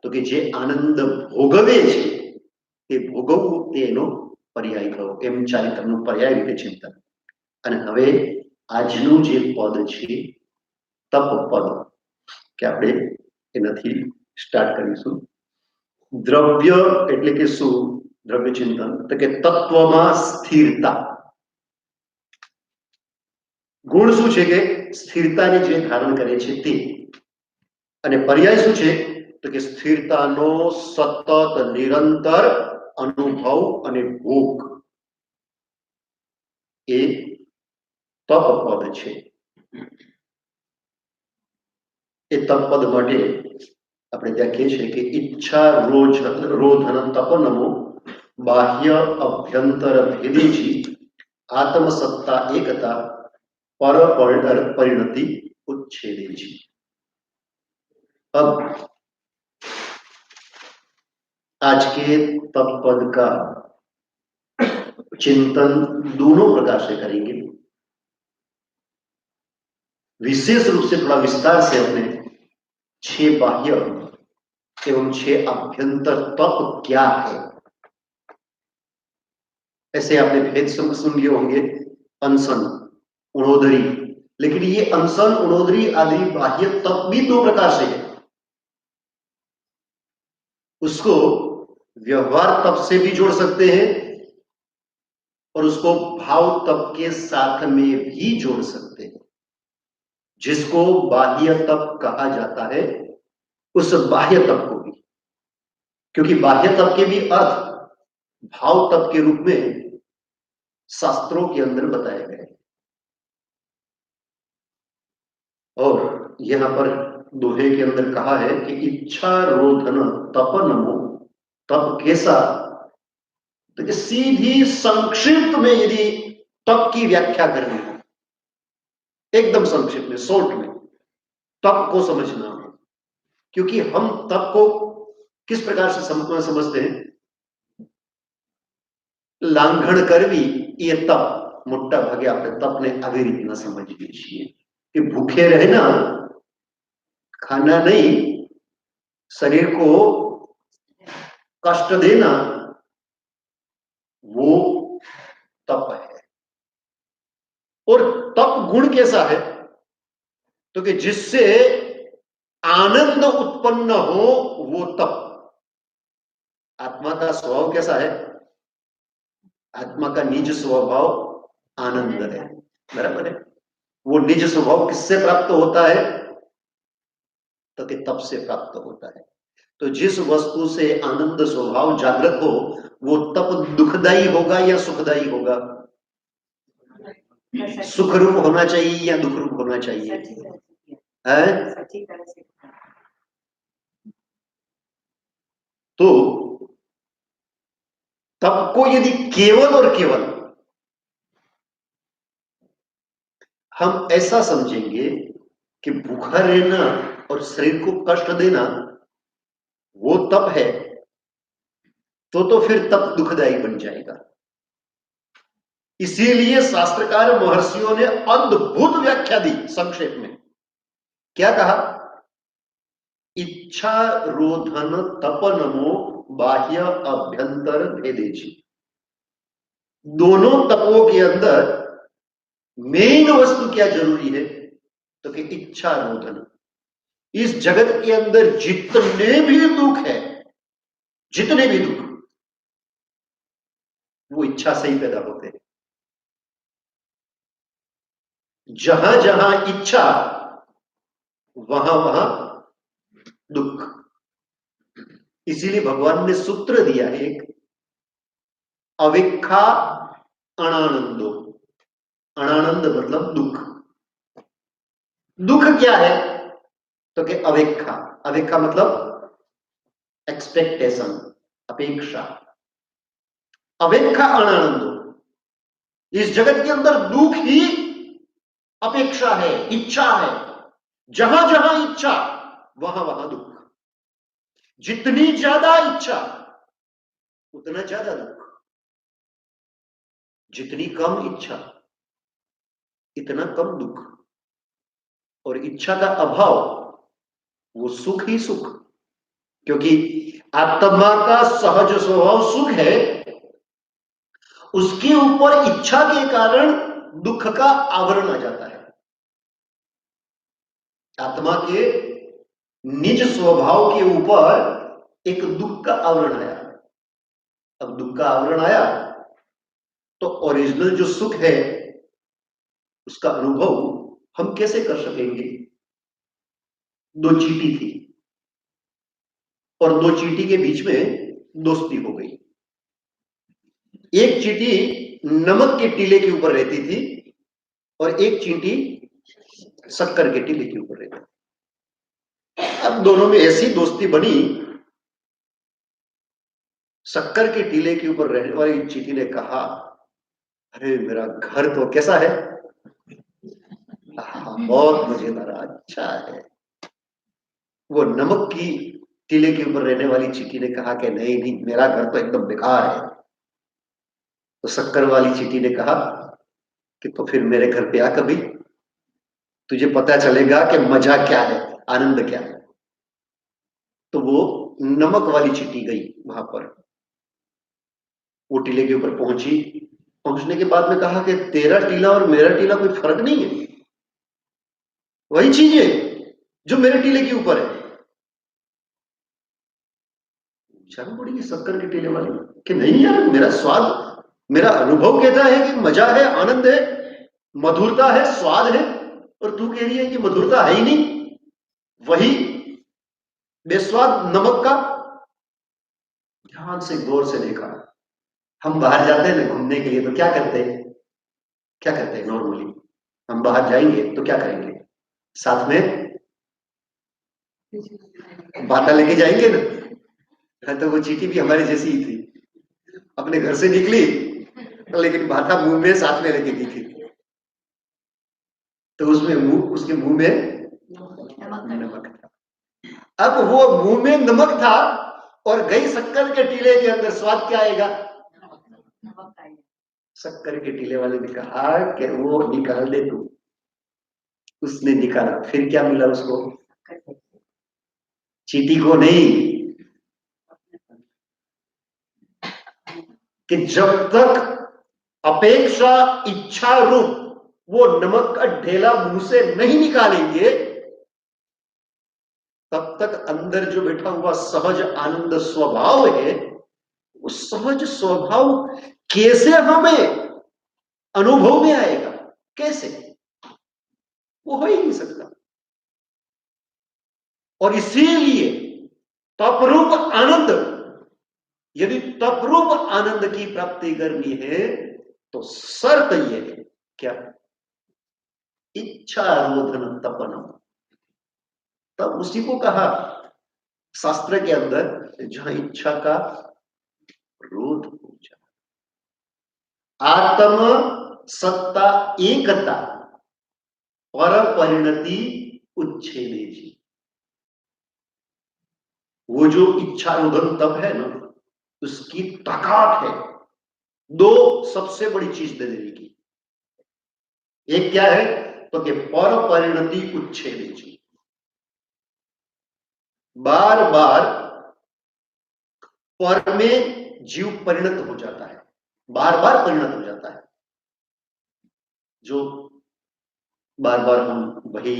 તો કે જે આનંદ ભોગવે છે તે ભોગવવું તે એનો પર્યાય થયો. એમ ચારિત્રનું પર્યાય રીતે ચિંતન. અને હવે આજનું જે પદ છે તપ પદ, કે આપણે એનાથી સ્ટાર્ટ કરીશું. દ્રવ્ય એટલે કે શું? દ્રવ્ય ચિંતન તો કે તત્વમાં સ્થિરતા. ગુણ શું છે? કે સ્થિરતાને જે ધારણ કરે છે તે. અને પર્યાય શું છે? તો કે સ્થિરતાનો સતત નિરંતર અનુભવ અને ભોગ એ તપ પદ છે. એ તપ પદ માટે આપણે ત્યાં કહે છે કે ઈચ્છા રોધન તપનમો બાહ્ય અભ્યંતર ભેદેજી आत्मसत्ता एकता पर परिणति उच्छेदेजी. अब आज के तप पद का चिंतन दोनों प्रकार से करेंगे. विशेष रूप से थोड़ा विस्तार से अपने 6 बाह्य एवं 6 अभ्यंतर तप क्या है. ऐसे आपने भेद सुन लिए होंगे, अनशन, उणोदरी. लेकिन ये अनशन, उणोदरी आदि बाह्य तप भी 2 प्रकार से है. उसको व्यवहार तप से भी जोड़ सकते हैं और उसको भाव तप के साथ में भी जोड़ सकते हैं. जिसको बाह्य तप कहा जाता है उस बाह्य तप को भी, क्योंकि बाह्य तप के भी अर्थ भाव तप के रूप में शास्त्रों के अंदर बताए गए. और यहां पर दोहे के अंदर कहा है कि इच्छा रोधन तपनमो. तप कैसा? तो सीधी संक्षिप्त में यदि तप की व्याख्या करनी हो, एकदम संक्षिप्त में, शॉर्ट में तप को समझना हो. क्योंकि हम तप को किस प्रकार से समझते हैं? લાંઘણ કરવી એ તપ. મોટા ભાગે આપણે તપને આવી રીતના સમજીએ છીએ कि भूखे रहना, खाना नहीं, शरीर को कष्ट देना, वो तप है. और तप गुण कैसा है? तो कि जिससे आनंद उत्पन्न हो वो तप. आत्मा का स्वभाव कैसा है? आत्मा का निज स्वभाव आनंद है. बराबर है. वो निज स्वभाव किससे प्राप्त होता है? तो कि तप से प्राप्त होता है. तो जिस वस्तु से आनंद स्वभाव जागृत हो वो तप दुखदाई होगा या सुखदाई होगा? सुख रूप होना चाहिए या दुख रूप होना चाहिए? है? तो तप को यदि केवल और केवल हम ऐसा समझेंगे कि भूखा रहना और शरीर को कष्ट देना वो तप है, तो फिर तप दुखदायी बन जाएगा. इसीलिए शास्त्रकार महर्षियों ने अद्भुत व्याख्या दी संक्षेप में. क्या कहा? इच्छा रोधन तपनमो बाह्य अभ्यंतर भेदेजी. दोनों तपों के अंदर मेन वस्तु क्या जरूरी है? तो कि इच्छा रोधन. इस जगत के अंदर जितने भी दुख है, जितने भी दुख, वो इच्छा से ही पैदा होते हैं. जहां जहां इच्छा वहां वहां दुख. इसीलिए भगवान ने सूत्र दिया है एक, अविख्खा अनानंदो. अनानंद मतलब दुख. दुख क्या है? तो कि अविख्खा. अविख्खा मतलब एक्सपेक्टेशन, अपेक्षा. अविख्खा अनानंदो. इस जगत के अंदर दुख ही अपेक्षा है, इच्छा है. जहां जहां इच्छा वहां वहां दुख. जितनी ज्यादा इच्छा उतना ज्यादा दुख. जितनी कम इच्छा इतना कम दुख. और इच्छा का अभाव वो सुख ही सुख. क्योंकि आत्मा का सहज स्वभाव सुख है, उसके ऊपर इच्छा के कारण दुख का आवरण आ जाता है। आत्मा के निज स्वभाव के ऊपर एक दुख का आवरण आया। अब दुख का आवरण आया तो ओरिजिनल जो सुख है उसका अनुभव हम कैसे कर सकेंगे? दो चींटी थी और दो चींटी के बीच में दोस्ती हो गई। एक चींटी नमक के टीले के ऊपर रहती थी और एक चींटी शक्कर के टीले के ऊपर रहती थी। अब दोनों में ऐसी दोस्ती बनी, शक्कर के टीले के ऊपर रहने वाली चींटी ने कहा, अरे मेरा घर तो कैसा है, बहुत मजेदार, अच्छा है। वो नमक की टीले के ऊपर रहने वाली चींटी ने कहा कि नहीं नहीं, मेरा घर तो एकदम बेकार है। तो शक्कर वाली चींटी ने कहा कि तो फिर मेरे घर पे आ कभी, तुझे पता चलेगा कि मजा क्या है, आनंद क्या है। तो वो नमक वाली चींटी गई वहां पर, वो टीले के ऊपर पहुंची। पहुंचने के बाद में कहा कि तेरा टीला और मेरा टीला कोई फर्क नहीं है, वही चीज है जो मेरे टीले के ऊपर है। शर्म पड़ेगी शक्कर के टीले वाली कि नहीं यार, मेरा स्वाद, मेरा अनुभव कहता है कि मजा है, आनंद है, मधुरता है, स्वाद है, और तू कह रही है कि मधुरता है ही नहीं, वही बेस्वाद नमक का। ध्यान से गौर से देखा। हम बाहर जाते हैं ना घूमने के लिए तो क्या करते हैं, क्या करते हैं नॉर्मली? हम बाहर जाएंगे तो क्या करेंगे? साथ में बाता लेके जाएंगे ना। तो वो चींटी भी हमारे जैसी ही थी, अपने घर से निकली लेकिन बाता मुंह में साथ में लेके गई थी। तो उसमें मुंह, उसके मुंह में नमक था। अब वो मुंह में नमक था और गई शक्कर के टीले के अंदर, स्वाद क्या आएगा? शक्कर के टीले वाले ने कहा कि वो निकाल दे तू। उसने निकाला, फिर क्या मिला उसको? चींटी को नहीं, कि जब तक अपेक्षा इच्छा रूप वो नमक का ढेला मुंह से नहीं निकालेंगे, तब तक अंदर जो बैठा हुआ सहज आनंद स्वभाव है, उस सहज स्वभाव कैसे हमें अनुभव में आएगा? कैसे? वो हो ही नहीं सकता। और इसीलिए तपरूप आनंद, यदि तपरूप आनंद की प्राप्ति करनी है तो शर्त यह है, क्या? इच्छा रोधन तपनम। तब उसी को कहा शास्त्र के अंदर, जहां इच्छा का रोध हो जाए। आत्म सत्ता एकता पर परिणति उच्छेदे जी। वो जो इच्छा रोधन तप है ना, उसकी ताकत है दो सबसे बड़ी चीज दे देने की। एक क्या है? तो कि पर परिणति उच्छेदे जी। बार बार पर में जीव परिणत हो जाता है, बार बार परिणत हो जाता है। जो बार बार हम वही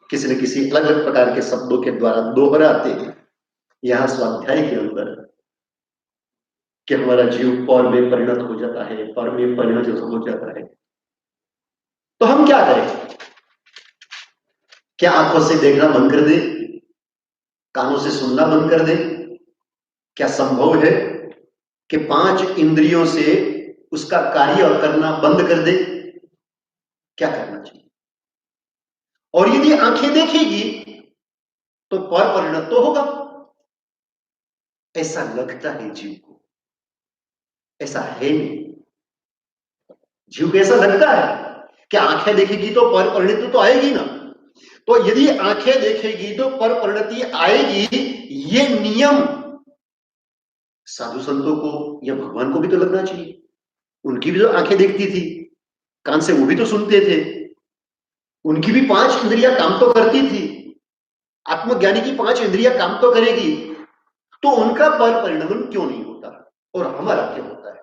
किसी न किसी अलग अलग प्रकार के शब्दों के द्वारा दोहराते हैं यहां स्वाध्याय के अंदर, कि हमारा जीव पर में परिणत हो जाता है, पर में परिणत हो जाता है। तो हम क्या करें? क्या आंखों से देखना बंद कर दे, कानों से सुनना बंद कर दे? क्या संभव है कि पांच इंद्रियों से उसका कार्य करना बंद कर दे? क्या करना चाहिए? और यदि आंखें देखेगी तो पर परिणत तो होगा, ऐसा लगता है जीव को, ऐसा है नहीं। जीव को ऐसा लगता है कि आंखें देखेगी तो पर परिणति तो आएगी ना। तो यदि आंखें देखेगी तो पर परिणति आएगी, ये नियम साधु संतों को या भगवान को भी तो लगना चाहिए। उनकी भी तो आंखें देखती थी, कान से वो भी तो सुनते थे, उनकी भी पांच इंद्रियां काम तो करती थी। आत्मज्ञानी की पांच इंद्रियां काम तो करेगी, तो उनका पर परिणमन क्यों नहीं होता और हमारा क्यों होता है?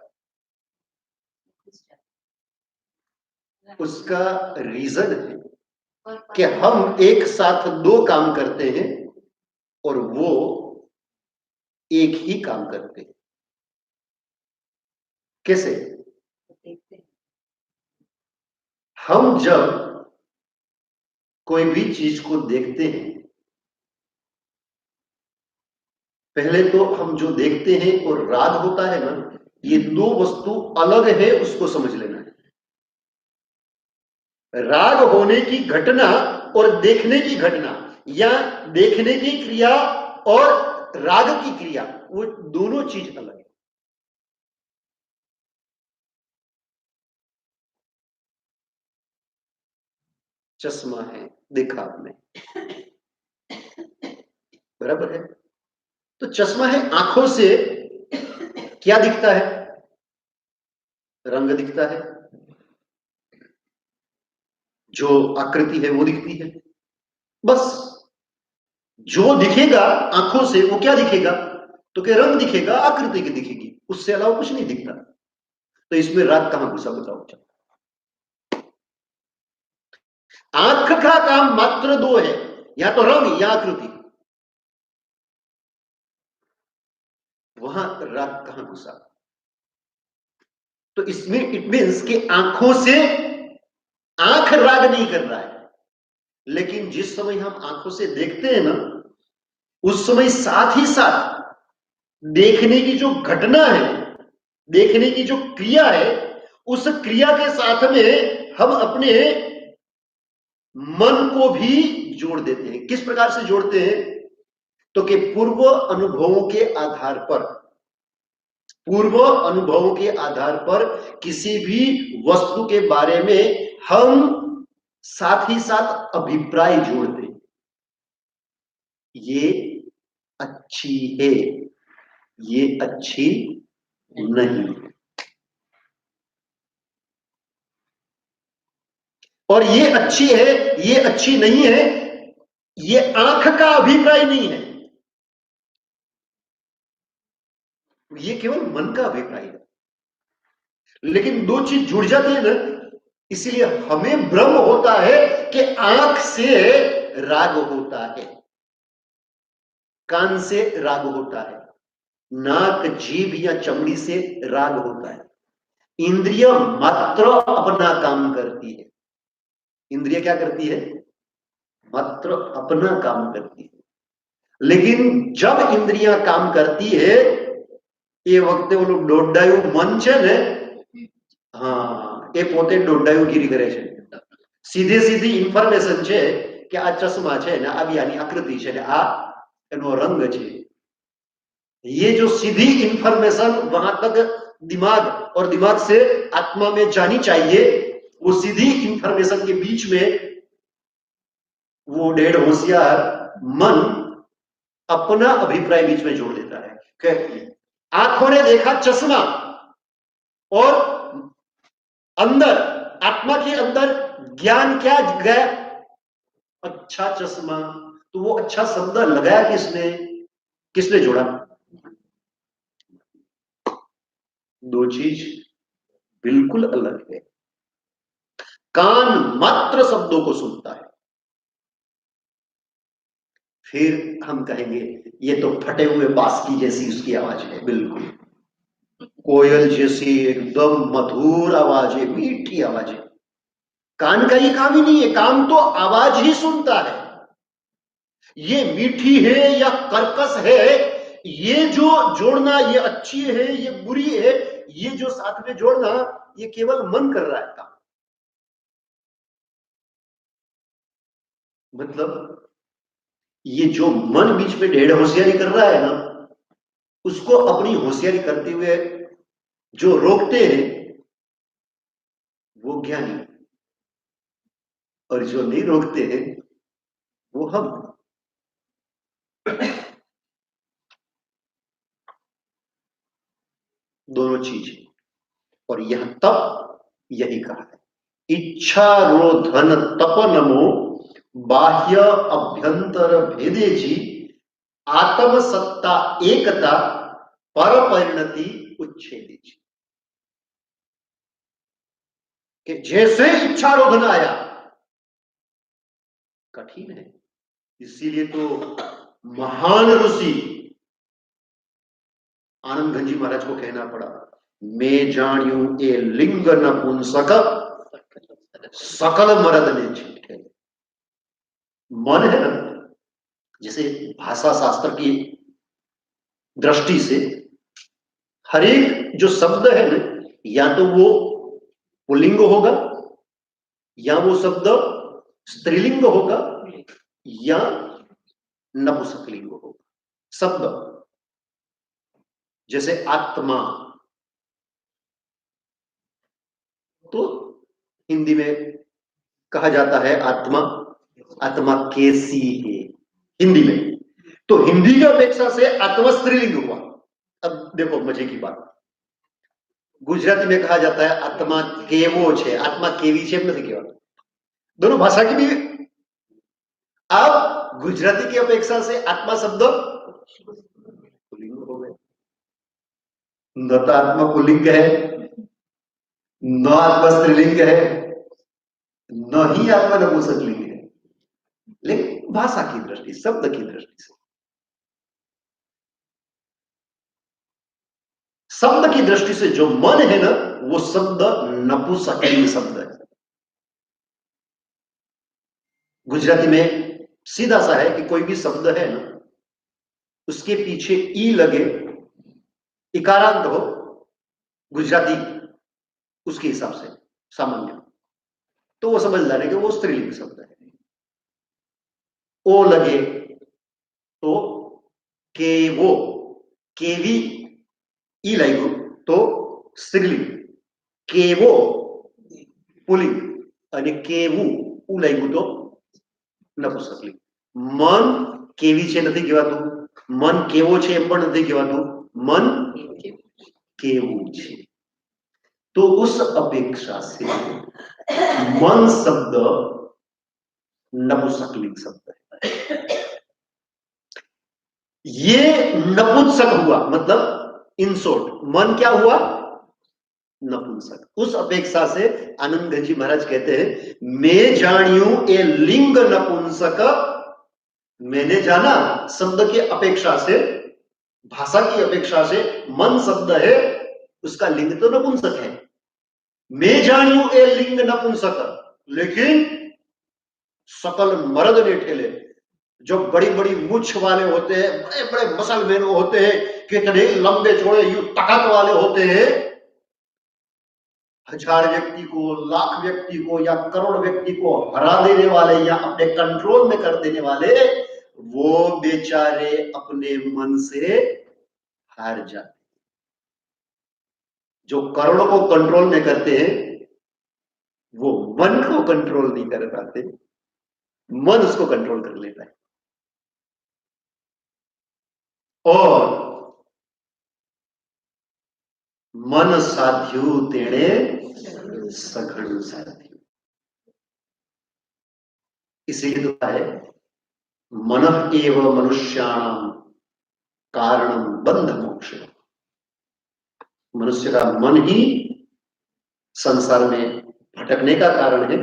उसका रीजन है कि हम एक साथ दो काम करते हैं और वो एक ही काम करते हैं। कैसे? हम जब कोई भी चीज को देखते हैं, पहले तो हम जो देखते हैं और राग होता है ना, ये दो वस्तु अलग है, उसको समझ लेना है। राग होने की घटना और देखने की घटना, या देखने की क्रिया और राग की क्रिया, वो दोनों चीज अलग है। चश्मा है, देखा आपने, बराबर है। तो चश्मा है, आंखों से क्या दिखता है? रंग दिखता है, जो आकृति है वो दिखती है। बस जो दिखेगा आंखों से वो क्या दिखेगा? तो क्या रंग दिखेगा, आकृति की दिखेगी, उससे अलावा कुछ नहीं दिखता। तो इसमें राग कहां घुसा बताओ? आंख का काम मात्र दो है, या तो रंग या आकृति। वहां राग कहां घुसा? तो इसमें इट मीन्स कि आंखों से आंख राग नहीं कर रहा है, लेकिन जिस समय हम आंखों से देखते हैं ना, उस समय साथ ही साथ देखने की जो घटना है, देखने की जो क्रिया है, उस क्रिया के साथ में हम अपने मन को भी जोड़ देते हैं। किस प्रकार से जोड़ते हैं? तो कि पूर्व अनुभवों के आधार पर, पूर्व अनुभवों के आधार पर किसी भी वस्तु के बारे में हम साथ ही साथ अभिप्राय जोड़ते हैं। ये अच्छी है, ये अच्छी नहीं है, और ये अच्छी है, ये अच्छी नहीं है, ये आंख का अभिप्राय नहीं है, ये केवल मन का अभिप्राय है। लेकिन दो चीज जुड़ जाती है ना, इसलिए हमें भ्रम होता है कि आंख से राग होता है, कान से राग होता है, नाक, जीभ या चमड़ी से राग होता है। इंद्रिय मात्र अपना काम करती है। इंद्रिय क्या करती है? मात्र अपना काम करती है। लेकिन जब इंद्रियां काम करती है, ये वक्त ઓલું દોડાયું મન છે ને, હા એ પોતે દોડાયું ગીરી કરે છે। સીધે સીધી ઇન્ફોર્મેશન છે કે આ ચશ્મા છે ને આવી આની આકૃતિ છે ને આ એનો રંગ છે। ये जो सीधी इंफॉर्मेशन वहां तक दिमाग और दिमाग से आत्मा में जानी चाहिए, वो सीधी इंफॉर्मेशन के बीच में वो डेढ़ होशियार मन अपना अभिप्राय बीच में जोड़ देता है। आंखों ने देखा चश्मा, और अंदर आत्मा के अंदर ज्ञान क्या गया? अच्छा चश्मा। तो वो अच्छा शब्द लगाया किसने? किसने जोड़ा? दो चीज बिल्कुल अलग है। कान मात्र शब्दों को सुनता है, फिर हम कहेंगे ये तो फटे हुए बांस की जैसी उसकी आवाज है, बिल्कुल कोयल जैसी एकदम मधुर आवाज है, मीठी आवाज है। कान का ये काम ही नहीं है, काम तो आवाज ही सुनता है। ये मीठी है या कर्कश है, ये जो जोड़ना, ये अच्छी है ये बुरी है, ये जो साथ में जोड़ना, ये केवल मन कर रहा है काम। मतलब ये जो मन बीच में ढेड़ होशियारी कर रहा है ना, उसको अपनी होशियारी करते हुए जो रोकते हैं वो ज्ञानी, और जो नहीं रोकते हैं वो हम। दोनों चीज, और यह तप यही कहा है, इच्छारोधन तप नमो बाह्य अभ्यंतर भेदे जी आत्म सत्ता एकता पर परिणति उच्छेदी, कि जैसे इच्छारोधन आया, कठिन है। इसीलिए तो महान ऋषि आनंद घन जी महाराज को कहना पड़ा, मैं जानियो ए लिंग नपुंसक सकल मरद ने छीटे। मन है ना, जैसे भाषा शास्त्र की दृष्टि से हर एक जो शब्द है ना, या तो वो पुल्लिंग होगा, या वो शब्द स्त्रीलिंग होगा, या नपुंसकलिंग होगा। शब्द जैसे आत्मा, तो हिंदी में कहा जाता है आत्मा, आत्मा कैसी है हिंदी में, तो हिंदी की अपेक्षा से आत्मा स्त्रीलिंग हुआ। अब देखो मजे की बात, गुजराती में कहा जाता है आत्मा केवो छे, आत्मा केवी छे नहीं कहवाता, दोनों भाषा की भी। अब गुजराती की अपेक्षा से आत्मा शब्द पुल्लिंग हो गए, न तो आत्मा पुल्लिंग है, न आत्मा स्त्रीलिंग है, न ही आत्मा नपुंसकलिंग है, लेकिन भाषा की दृष्टि, शब्द की दृष्टि से, शब्द की दृष्टि से जो मन है ना, वो शब्द नपुंसकलिंग शब्द है। गुजराती में सीधा सा है कि कोई भी शब्द है ना, उसके पीछे ई लगे, इकारांत हो, गुजराती उसके हिसाब से सामान्य, तो वो समझ लेने कि वो स्त्रीलिंग शब्द है। ओ लगे तो केवो, केवी ई लगो तो स्त्रीलिंग, केवो पुल्लिंग અને કેવું ઉ લાગ્યું તો નપુંસકલિંગ। મન કેવી છે નથી કહેવાતું, મન કેવો છે એમ પણ નથી કહેવાતું, મન કેવું છે। तो उस अपेक्षा से मन शब्द नपुंसकलिंग शब्द है। ये नपुंसक हुआ, मतलब इन शॉर्ट मन क्या हुआ, नपुंसक। उस अपेक्षा से आनंद जी महाराज कहते हैं, मैं जानियो ए लिंग नपुंसक, मैंने जाना शब्द की अपेक्षा से, भाषा की अपेक्षा से मन शब्द है, उसका लिंग तो नपुंसक है। मैं जानियो ए लिंग नपुंसक, लेकिन सकल मर्द ने ठेले, जो बड़ी बड़ी मुछ वाले होते हैं, बड़े बड़े मसलमैन होते हैं, कितने लंबे चौड़े यू ताकत वाले होते हैं, 1000 व्यक्ति को, लाख व्यक्ति को या करोड़ व्यक्ति को हरा देने वाले या अपने कंट्रोल में कर देने वाले, वो बेचारे अपने मन से हार जाते। जो करोड़ों को कंट्रोल में करते हैं, वो मन को कंट्रोल नहीं कर पाते, मन उसको कंट्रोल कर लेता है। और मन साध्यु तेणे सघन साध्यु, इसीलिए तो है मनः एव मनुष्याणाम कारणम बंध मोक्ष। मनुष्य का मन ही संसार में भटकने का कारण है,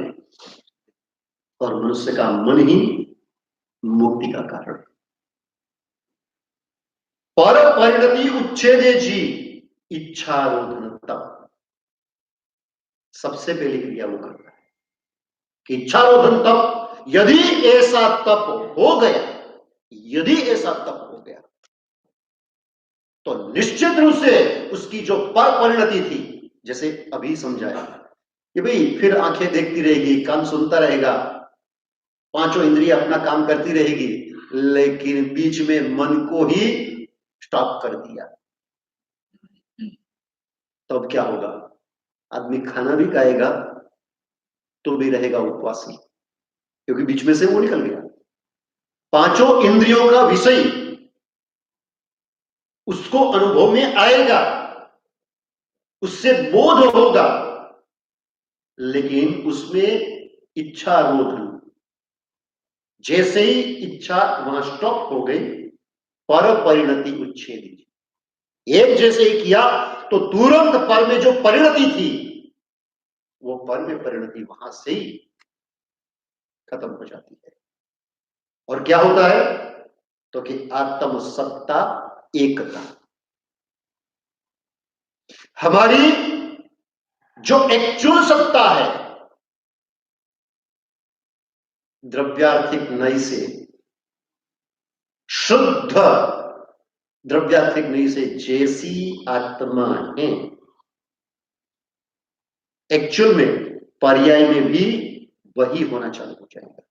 और मनुष्य का मन ही मुक्ति का कारण। पर परिणति उच्छेदे जी इच्छारोधन तप, सबसे पहली क्रिया वो करता है कि इच्छारोधन तप, यदि ऐसा तप हो गया, यदि ऐसा तप हो गया, तो निश्चित रूप से उसकी जो पर परिणति थी, जैसे अभी समझाया कि भाई फिर आंखें देखती रहेगी, कान सुनता रहेगा, पांचों इंद्रियां अपना काम करती रहेगी, लेकिन बीच में मन को ही स्टॉप कर दिया, तो अब क्या होगा, आदमी खाना भी खाएगा तो भी रहेगा उपवासी, क्योंकि बीच में से वो निकल गया। पांचों इंद्रियों का विषय उसको अनुभव में आएगा, उससे बोध होगा, लेकिन उसमें इच्छा रोधन, जैसे ही इच्छा वहां स्टॉप हो गई, पर परिणति उच्छेदी। एक जैसे ही किया तो तुरंत पर में जो परिणति थी वो पर में परिणति वहां से ही खत्म हो जाती है। और क्या होता है तो कि आत्म सत्ता एकता, हमारी जो एक्चुअल सत्ता है द्रव्यार्थिक नई से, शुद्ध द्रव्यार्थिक नई से जैसी आत्मा है, एक्चुअल में पर्याय में भी वही होना चालू हो जाएगा।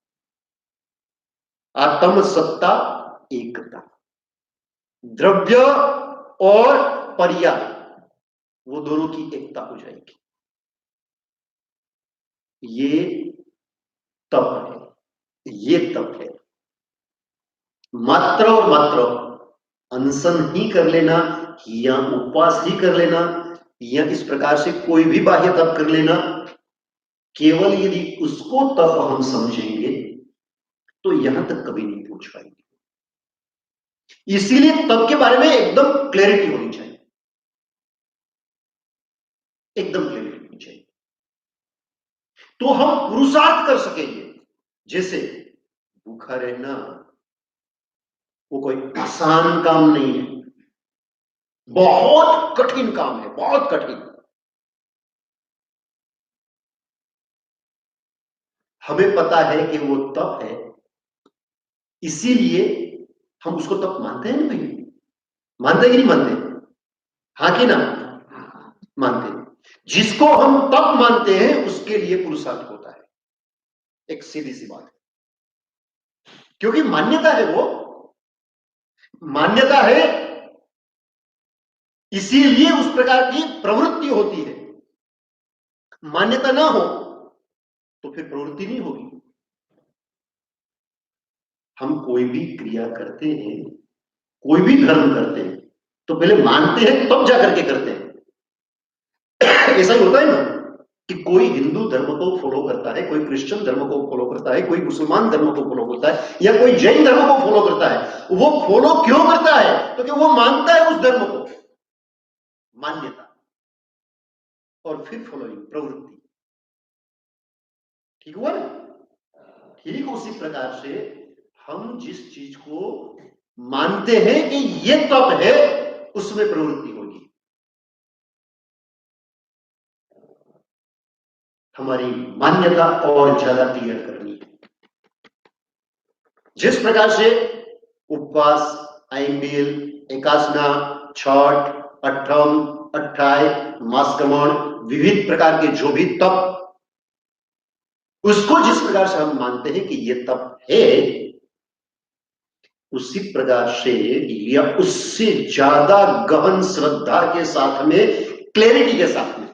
आत्म सत्ता एकता, द्रव्य और पर्याय वो दोनों की एकता हो जाएगी। ये तप है, ये तप है। मात्र और मात्र अनशन ही कर लेना या उपवास ही कर लेना या इस प्रकार से कोई भी बाह्य तप कर लेना, केवल यदि उसको तप हम समझेंगे तो यहां तक कभी नहीं पहुंच पाएंगे। इसीलिए तप के बारे में एकदम क्लैरिटी होनी चाहिए, एकदम क्लैरिटी होनी चाहिए, तो हम पुरुषार्थ कर सकेंगे। जैसे भूखा रहना वो कोई आसान काम नहीं है, बहुत कठिन काम है, बहुत कठिन। हमें पता है कि वो तप है, इसीलिए हम उसको तप मानते हैं ना भाई, मानते कि नहीं मानते? हाँ कि ना? मानते हैं। जिसको हम तप मानते हैं उसके लिए पुरुषार्थ होता है, एक सीधी सी बात है, क्योंकि मान्यता है, वो मान्यता है, इसीलिए उस प्रकार की प्रवृत्ति होती है। मान्यता ना हो तो फिर प्रवृत्ति नहीं होगी। हम कोई भी क्रिया करते हैं, कोई भी धर्म करते हैं तो पहले मानते हैं तब जाकर के करते हैं। ऐसा ही होता है ना कि कोई हिंदू धर्म को फॉलो करता है, कोई क्रिश्चियन धर्म को फॉलो करता है, कोई मुसलमान धर्म को फॉलो करता है या कोई जैन धर्म को फॉलो करता है। वो फॉलो क्यों करता है? क्योंकि वो मानता है उस धर्म को, मान्यता, और फिर फॉलोइंग प्रवृत्ति। ठीक हुआ ना? ठीक उसी प्रकार से हम जिस चीज को मानते हैं कि ये तप है, उसमें प्रवृत्ति होगी। हमारी मान्यता और ज्यादा क्लियर करनी है। जिस प्रकार से उपवास, आइंबिल, एकासना, छठ, अठम, अट्ठाई, मासकमण, विविध प्रकार के जो भी तप, उसको जिस प्रकार से हम मानते हैं कि ये तप है, उसी प्रकार से या उससे ज्यादा गहन श्रद्धा के साथ में, क्लैरिटी के साथ में,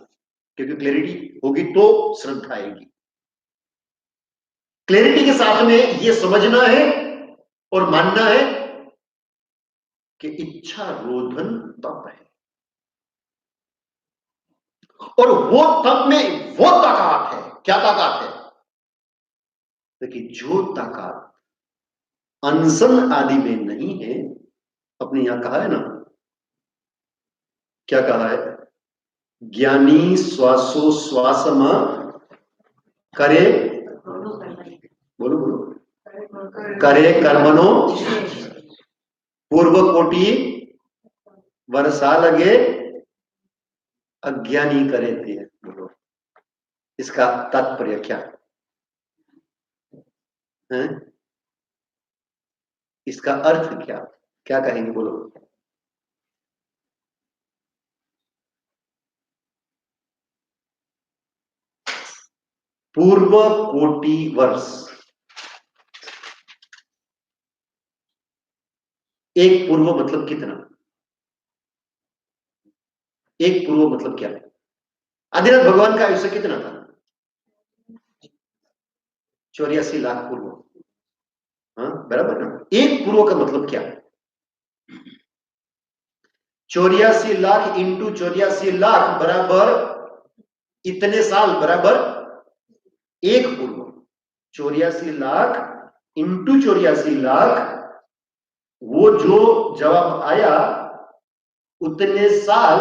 क्योंकि क्लैरिटी होगी तो श्रद्धा आएगी। क्लैरिटी के साथ में यह समझना है और मानना है कि इच्छा रोधन तप है, और वो तप में वो ताकत है। क्या ताकत है? कि जो ताकत अनशन आदि में नहीं है, अपने यहां कहा है ना, क्या कहा है? ज्ञानी श्वासोश्वासम करे, बोलो बोलो, करे कर्मणो पूर्व कोटि वर्षा लगे अज्ञानी करे थे। बोलो, इसका तात्पर्य क्या है? इसका अर्थ क्या, क्या कहेंगे? बोलो। पूर्व कोटि वर्ष, एक पूर्व मतलब कितना? एक पूर्व मतलब क्या? आदिनाथ भगवान का आयुष्य कितना था? 84 लाख पूर्व। हाँ, बराबर ना? एक पूर्व का मतलब क्या? 84 लाख इंटू 84 लाख बराबर इतने साल, बराबर एक पूर्व। 84 लाख इंटू 84 लाख वो जो जवाब आया उतने साल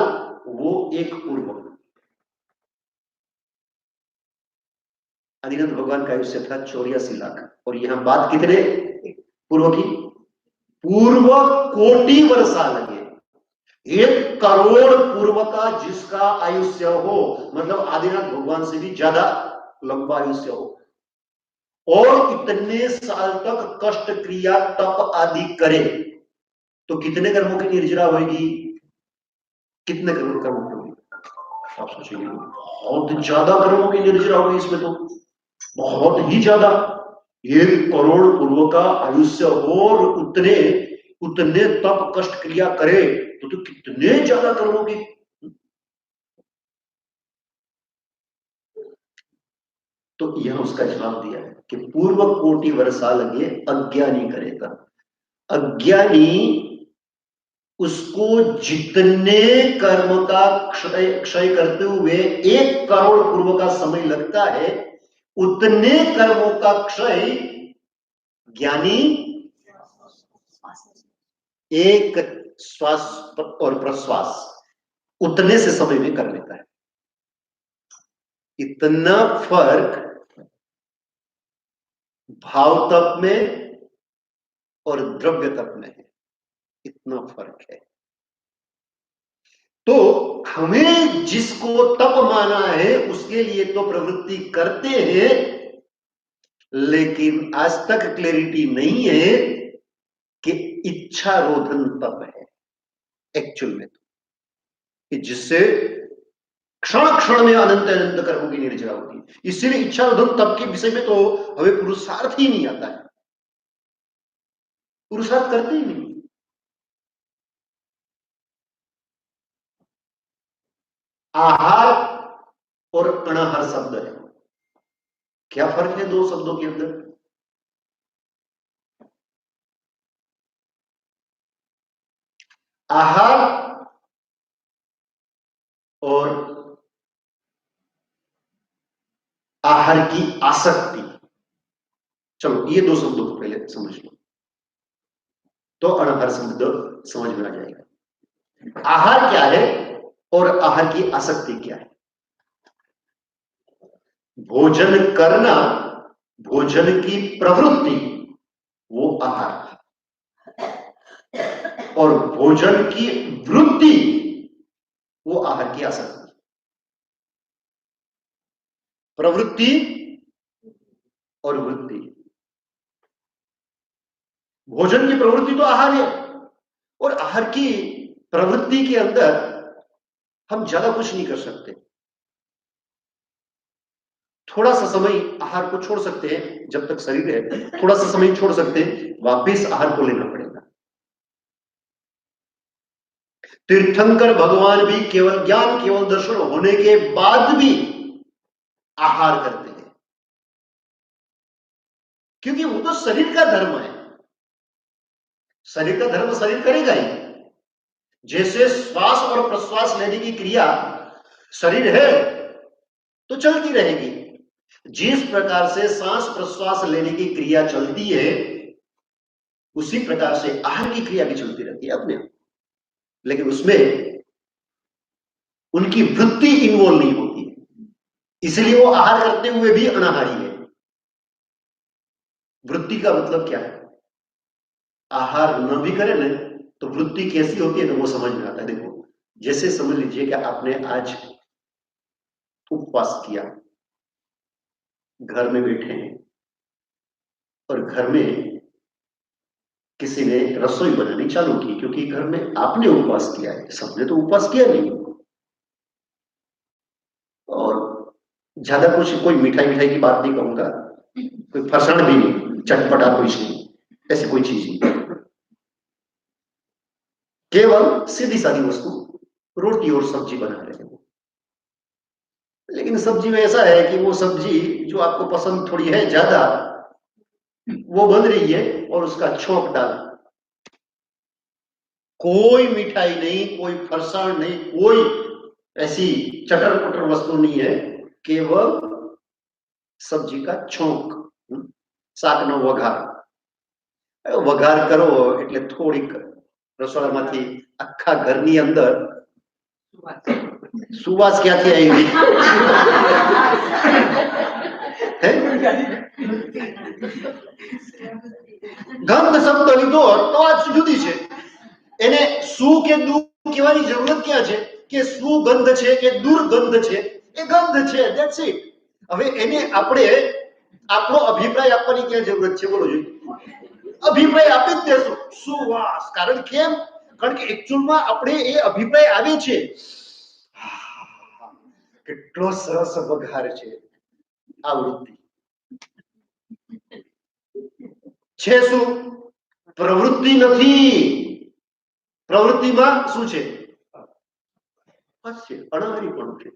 वो एक पूर्व। आदिनाथ भगवान का आयुष्य था 84 लाख, और यहां बात कितने पूर्व की? पूर्व कोटि वर्षा लगे। 1 करोड़ पूर्व का जिसका आयुष्य हो, मतलब आदिनाथ भगवान से भी ज्यादा लंबा आयुष्य हो, और इतने साल तक कष्ट क्रिया तप आदि करे, तो कितने कर्मों की निर्जरा होगी? कितने कर्मों की होगी? आप सोचिए, बहुत ज्यादा कर्मों की निर्जरा होगी इसमें, तो बहुत ही ज्यादा। 1 करोड़ पूर्व का आयुष्य हो और उतने उतने तप कष्ट क्रिया करे, तो कितने ज्यादा कर्मों की। तो यह उसका जवाब दिया है कि पूर्व कोटि वर्षा लगे अज्ञानी करेगा। अज्ञानी उसको जितने कर्म का क्षय करते हुए 1 करोड़ पूर्व का समय लगता है, उतने कर्मों का क्षय ज्ञानी एक श्वास और प्रश्वास उतने से समय में कर लेता है। इतना फर्क भाव तप में और द्रव्य तप में है, इतना फर्क है। तो हमें जिसको तप माना है उसके लिए तो प्रवृत्ति करते हैं, लेकिन आज तक क्लैरिटी नहीं है कि इच्छा रोधन तप है एक्चुअल में, तो कि जिससे क्षण क्षण में अनंत अनंत कर्मों की निर्जरा होती है। इसीलिए इच्छा रोधन तप के विषय में तो हमें पुरुषार्थ ही नहीं आता है, पुरुषार्थ करते ही नहीं। आहार और अनाहार शब्द है, क्या फर्क है दो शब्दों के अंदर? आहार और आहार की आसक्ति। चलो ये दो शब्दों को पहले समझ लो, तो अनाहार शब्द समझ में आ जाएगा। आहार क्या है और आहार की आसक्ति क्या है? भोजन करना, भोजन की प्रवृत्ति, वो आहार, और भोजन की वृत्ति, वो आहार की आसक्ति। प्रवृत्ति और वृत्ति, भोजन की प्रवृत्ति तो आहार है, और आहार की प्रवृत्ति के अंदर हम ज्यादा कुछ नहीं कर सकते। थोड़ा सा समय आहार को छोड़ सकते हैं, जब तक शरीर है थोड़ा सा समय छोड़ सकते हैं, वापिस आहार को लेना पड़ेगा। तीर्थंकर भगवान भी केवल ज्ञान, केवल दर्शन होने के बाद भी आहार करते हैं, क्योंकि वो तो शरीर का धर्म है। शरीर का धर्म शरीर करेगा ही। जैसे श्वास और प्रश्वास लेने की क्रिया शरीर है तो चलती रहेगी, जिस प्रकार से सांस प्रश्वास लेने की क्रिया चलती है, उसी प्रकार से आहार की क्रिया भी चलती रहती है अपने आप, लेकिन उसमें उनकी वृत्ति इन्वॉल्व नहीं होती है, इसलिए वो आहार करते हुए भी अनाहारी है। वृत्ति का मतलब क्या है? आहार न भी करें ना तो वृत्ति कैसी होती है, तो वो समझ में आता है। देखो, जैसे समझ लीजिए कि आपने आज उपवास किया, घर में बैठे हैं, और घर में किसी ने रसोई बनानी चालू की, क्योंकि घर में आपने उपवास किया है, सबने तो उपवास किया नहीं, और ज्यादा कुछ कोई मिठाई मिठाई की बात नहीं कहूंगा, कोई फरसाण भी नहीं, चटपटा कुछ नहीं, ऐसी कोई चीज नहीं, केवल सीधी सादी वस्तु रोटी और सब्जी बना रहे हैं। लेकिन सब्जी में ऐसा है कि वो सब्जी जो आपको पसंद थोड़ी है ज्यादा, वो बन रही है, और उसका छोंक डाल, कोई मिठाई नहीं, कोई फरसाण नहीं, कोई ऐसी चटर पटर वस्तु नहीं है, केवल सब्जी का छोंक, साग न वघार। વઘાર કરો એટલે થોડીક રસોડામાંથી આખા ઘરની અંદર સુવાસ ક્યાંથી આવી? ગંધ શબ્દ લીધો તો વાત જુદી છે. એને સુ કે દુ કહેવાની જરૂરત ક્યાં છે? કે સુગંધ છે કે દુર્ગંધ છે? એ ગંધ છે, ધેટ્સ ઇટ. હવે એને આપણે આપણો અભિપ્રાય આપવાની ક્યાં જરૂરત છે? બોલો જોઈએ. અભિપ્રાય આપી જ દેશું સુવાસ. કારણ કેમ? કારણ કે એકચ્યુઅલમાં આપણે એ અભિપ્રાય આવે છે કેટલો સરસ વઘાર છે. આ વૃત્તિ છે. શું? પ્રવૃત્તિ નથી. પ્રવૃત્તિમાં શું છે? હાસ્ય, અણાહરીપણું છે.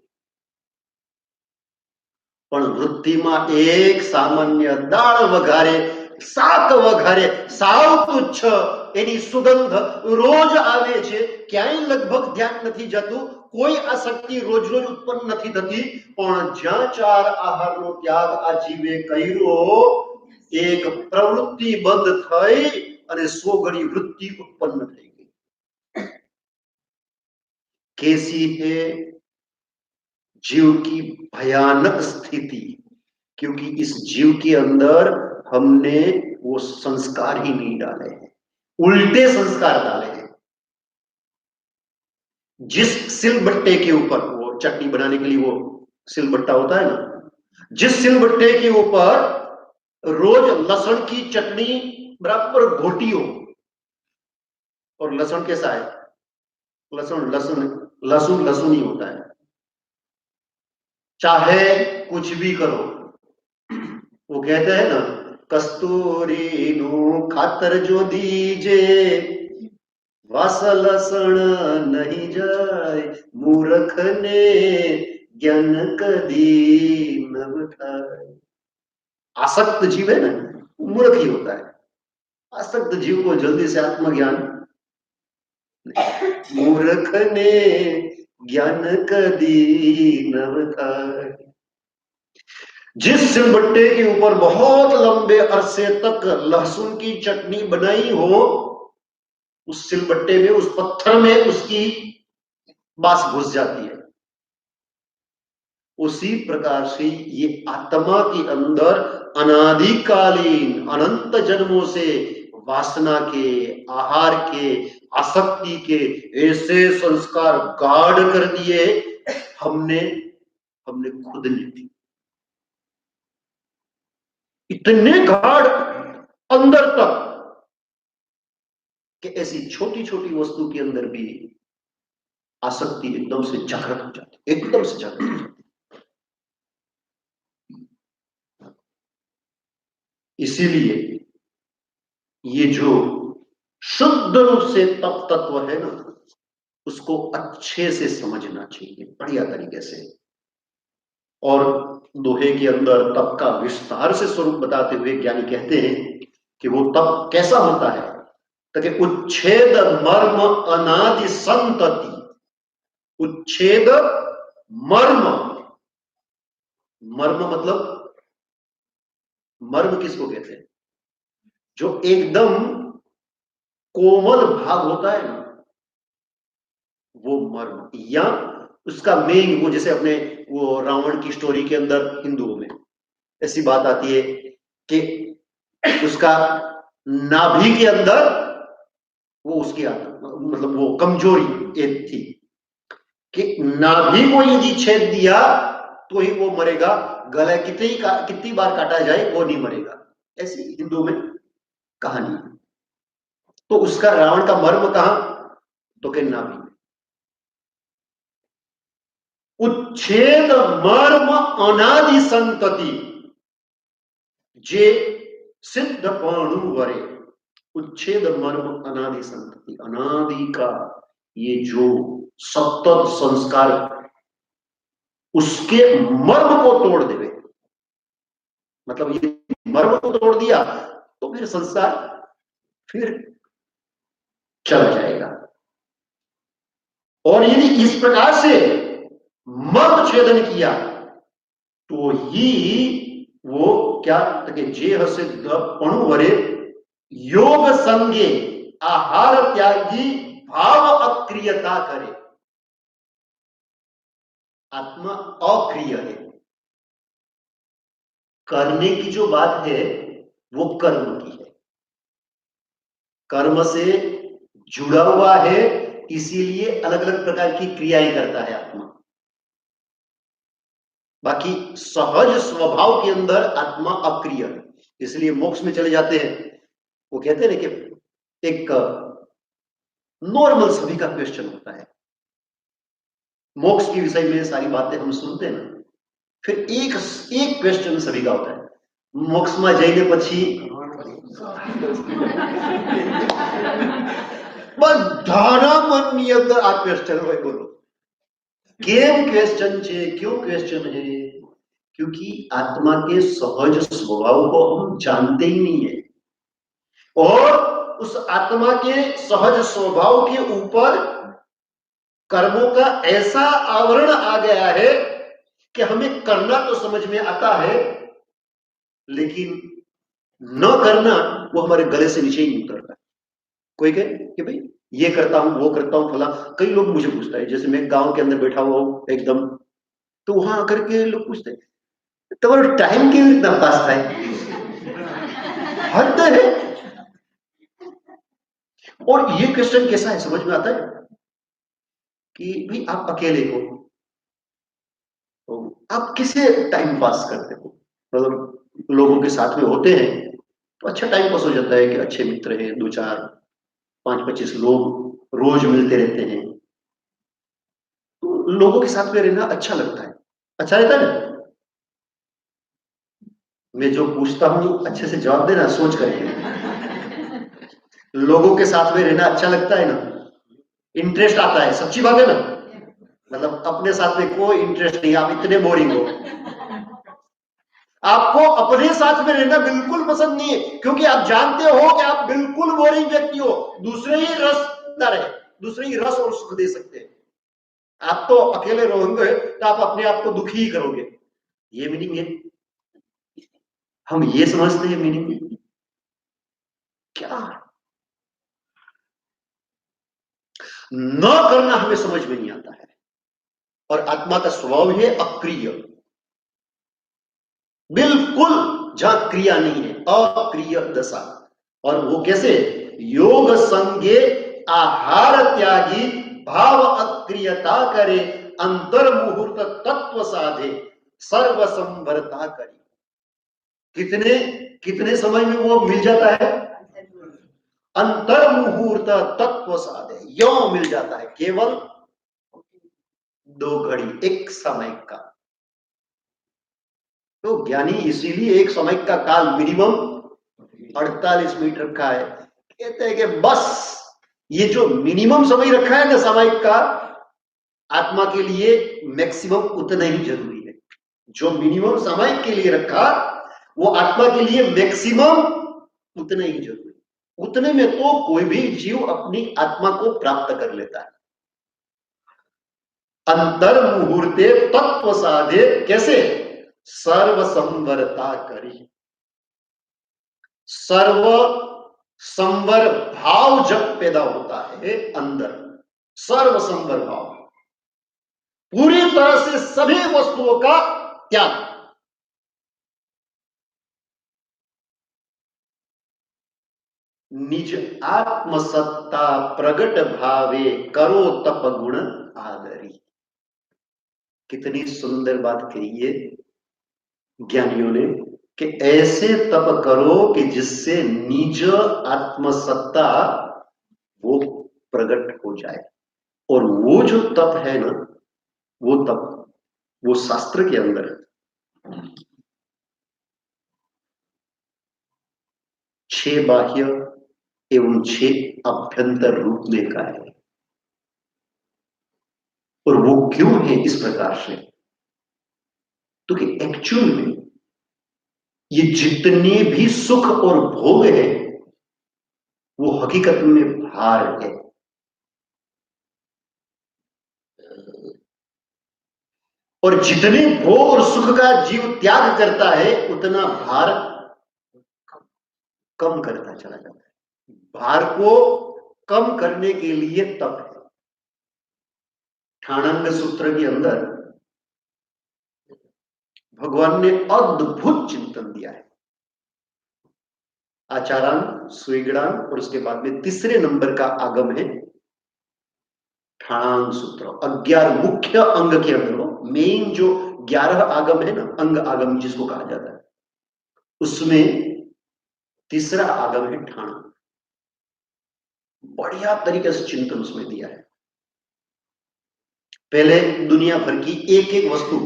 પણ વૃત્તિમાં એક સામાન્ય દાળ વઘારે, શાક વઘારે, સાવ તુચ્છ એની સુગંધ રોજ આવે છે, ક્યાંય લગભગ ધ્યાન નથી જતું, કોઈ આસક્તિ રોજ રોજ ઉત્પન્ન નથી થતી. પણ જ્યાં 4 આહારનો ત્યાગ આ જીવે કર્યો, એક પ્રવૃત્તિ બંધ થઈ અને 100 ગણી વૃત્તિ ઉત્પન્ન થઈ ગઈ. कैसी है जीव की भयानक स्थिति, क्योंकि इस जीव के अंदर हमने वो संस्कार ही नहीं डाले हैं, उल्टे संस्कार डाले हैं. जिस सिलबट्टे के ऊपर, वो चटनी बनाने के लिए वो सिलबट्टा होता है ना, जिस सिलबट्टे के ऊपर रोज लहसुन की चटनी बराबर घोटी हो, और लहसुन कैसा है? लहसुन लहसुन लहसुन लहसुन ही होता है, चाहे कुछ भी करो. वो कहते हैं ना, कस्तूरी नु खातर जो दीजे, वास लसण नहीं जाए, मूर्ख ने ज्ञान कदी न बठाए. आसक्त जीव है ना, मूर्ख ही होता है. आसक्त जीव को जल्दी से आत्मज्ञान, मूर्ख ने ज्ञान कदी न बठाए. जिस सिलबट्टे के ऊपर बहुत लंबे अरसे तक लहसुन की चटनी बनाई हो, उस सिलबट्टे में, उस पत्थर में उसकी बास घुस जाती है. उसी प्रकार से ये आत्मा के अंदर अनादिकालीन अनंत जन्मों से वासना के, आहार के, आसक्ति के ऐसे संस्कार गाढ़ कर दिए हमने खुद ने. इतने गाढ़ अंदर तक कि ऐसी छोटी छोटी वस्तु के अंदर भी आसक्ति एकदम से जागृत हो जाती, एकदम से जागृत हो जाती. इसीलिए ये जो शुद्ध रूप से तप तत्व है ना, उसको अच्छे से समझना चाहिए, बढ़िया तरीके से. और दोहे के अंदर तप का विस्तार से स्वरूप बताते हुए ज्ञानी कहते हैं कि वो तप कैसा होता है, ताकि उच्छेद मर्म अनादि संतति. उच्छेद मर्म, मर्म मतलब, मर्म किसको कहते हैं? जो एकदम कोमल भाग होता है ना, वो मर्म. या उसका मेन, वो जैसे अपने वो रावण की स्टोरी के अंदर हिंदुओं में ऐसी बात आती है कि उसका नाभि के अंदर वो उसकी मतलब वो कमजोरी एक थी कि नाभि को यदि छेद दिया तो ही वो मरेगा, गला कितनी बार काटा जाए वो नहीं मरेगा. ऐसी हिंदुओं में कहानी है. तो उसका रावण का मर्म कहां? तो के नाभि. उच्छेद मर्म अनादि संतति जे सिद्ध पाणु वरे. उच्छेद मर्म अनादि संतति, अनादि का ये जो सतत संस्कार, उसके मर्म को तोड़ देवे. मतलब ये मर्म को तोड़ दिया तो फिर संस्कार फिर चला जाएगा. और यदि इस प्रकार से मर्म छेदन किया तो ही वो क्या, कि जेह सिद्ध पणु वरे योग संगे आहार त्यागी भाव अक्रियता करे। आत्मा अक्रिय है। करने की जो बात है वो कर्म की है, कर्म से जुड़ा हुआ है, इसीलिए अलग अलग प्रकार की क्रियाएं करता है आत्मा। बाकी सहज स्वभाव के अंदर आत्मा अक्रिय है, इसलिए मोक्ष में चले जाते हैं। वो कहते हैं ना कि एक नॉर्मल सभी का क्वेश्चन होता है, मोक्ष के विषय में सारी बातें हम सुनते हैं ना, फिर एक एक क्वेश्चन सभी का होता है, मोक्ष में जाइने પછી બધાના મનની અંદર આ ક્વેશ્ચન હોય। બોલો કેમ ક્વેશ્चन છે, क्यों क्वेश्चन है? क्योंकि आत्मा के सहज स्वभाव को हम जानते ही नहीं है, और उस आत्मा के सहज स्वभाव के ऊपर कर्मों का ऐसा आवरण आ गया है कि हमें करना तो समझ में आता है, लेकिन न करना वो हमारे गले से नीचे ही नहीं उतरता। कोई कहे कि भाई ये करता हूं, वो करता हूं, फला। कई लोग मुझे पूछता है, जैसे मैं गांव के अंदर बैठा हुआ हूं एकदम, तो वहां आकर के लोग पूछते हैं तुम्हारा टाइम केवी રીતના પાસ થાય? हद है। और ये क्वेश्चन कैसा है समझ में आता है कि भाई आप अकेले हो, तो आप किसे टाइम पास करते हो? मतलब लोगों के साथ में होते हैं तो अच्छा टाइम पास हो जाता है कि अच्छे मित्र हैं, 2 4 5 25 लोग रोज मिलते रहते हैं, तो लोगों के साथ में रहना अच्छा लगता है, अच्छा रहता है ना। मैं जो पूछता हूं अच्छे से जवाब देना सोच करके। लोगों के साथ में रहना अच्छा लगता है ना, इंटरेस्ट आता है, सच्ची बात है ना। मतलब अपने साथ में कोई इंटरेस्ट नहीं, आप इतने बोरिंग हो, आपको अपने साथ में रहना बिल्कुल पसंद नहीं है, क्योंकि आप जानते हो कि आप बिल्कुल बोरिंग व्यक्ति हो, दूसरे ही रसदार है, दूसरे ही रस और सुख दे सकते हैं। आप तो अकेले रहोगे तो आप अपने आप को दुखी ही करोगे, ये मीनिंग है। हम ये समझते हैं मीनिंग क्या न करना हमें समझ में नहीं आता है, और आत्मा का स्वभाव है अक्रिय, बिल्कुल जहां क्रिया नहीं है, अक्रिय दशा। और वो कैसे? योग संगे आहार त्यागी भाव अक्रियता करे, अंतर मुहूर्त तत्व साधे सर्व संवरता करे। कितने कितने समय में वो मिल जाता है? अंतर मुहूर्त तत्व साधे, यो मिल जाता है, केवल 2 घड़ी, एक समय का। तो ज्ञानी इसीलिए एक समय का काल मिनिमम 48 मिनट रखा है। कहते हैं कि बस ये जो मिनिमम समय रखा है ना समय का, आत्मा के लिए मैक्सिमम उतना ही जरूरी है। जो मिनिमम समय के लिए रखा वो आत्मा के लिए मैक्सिमम उतना ही जरूरी है। उतने में तो कोई भी जीव अपनी आत्मा को प्राप्त कर लेता है। अंतर मुहूर्ते तत्व साधे, कैसे? सर्व संवरता करी। सर्व संवर भाव जब पैदा होता है अंदर, सर्व संवर भाव, पूरी तरह से सभी वस्तुओं का त्याग। निज आत्मसत्ता प्रगट भावे करो तप गुण आदरी। कितनी सुंदर बात कही है ज्ञानियों ने कि ऐसे तप करो कि जिससे निज आत्मसत्ता वो प्रकट हो जाए। और वो जो तप है ना, वो तप वो शास्त्र के अंदर 6 बाह्य एवं 6 अभ्यंतर रूप में का है। और वो क्यों है इस प्रकार से? तो कि एक्चुअल में ये जितने भी सुख और भोग है वो हकीकत में भार है। और जितने भोग और सुख का जीव त्याग करता है उतना भार कम करता चला जाता है। भार को कम करने के लिए तप है। ठाणांग सूत्र के अंदर भगवान ने अद्भुत चिंतन दिया है। आचारांग, स्वेगड़ांग और उसके बाद में तीसरे नंबर का आगम है ठाणांग सूत्र। 11 मुख्य अंग के अंदर मेन जो 11 आगम है ना, अंग आगम जिसको कहा जाता है, उसमें तीसरा आगम है ठाणांग। बढ़िया तरीके से चिंतन उसमें दिया है। पहले दुनिया भर की एक एक वस्तु,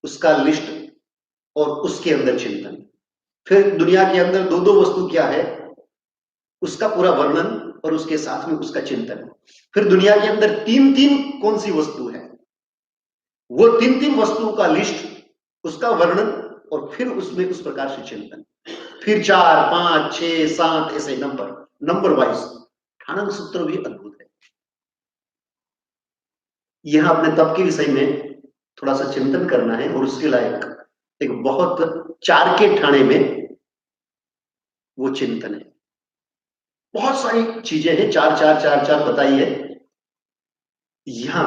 उसका लिस्ट और उसके अंदर चिंतन। फिर दुनिया के अंदर दो दो वस्तु क्या है उसका पूरा वर्णन और उसके साथ में उसका चिंतन। फिर दुनिया के अंदर तीन तीन कौन सी वस्तु है, वो तीन तीन वस्तुओं का लिस्ट, उसका वर्णन और फिर उसमें उस प्रकार से चिंतन। फिर 4, 5, 6, 7 ऐसे नंबर वाइज। ठाणांग सूत्र भी अद्भुत है। यहां अपने तप के विषय में थोड़ा सा चिंतन करना है और उसके लायक एक बहुत 4 के ठाणे में वो चिंतन है। बहुत सारी चीजें हैं, 4 4 4 4 बताई है। यहां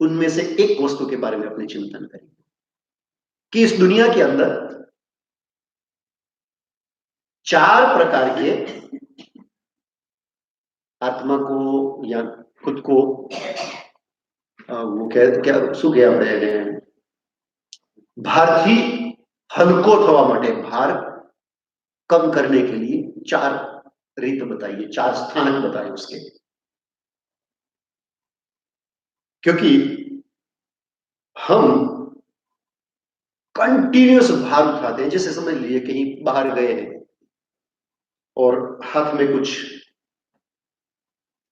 उनमें से एक वस्तु के बारे में अपने चिंतन करें कि इस दुनिया के अंदर 4 प्रकार के आत्मा को या खुद को वो क्या શું કે આપણે એને ભારથી હલકો થવા માટે भार कम करने के लिए 4 रीत बताइए, 4 स्थानक बताइए उसके। क्योंकि हम कंटिन्यूअस भार उठाते हैं। जैसे समझ लिए कहीं बाहर गए हैं और हाथ में कुछ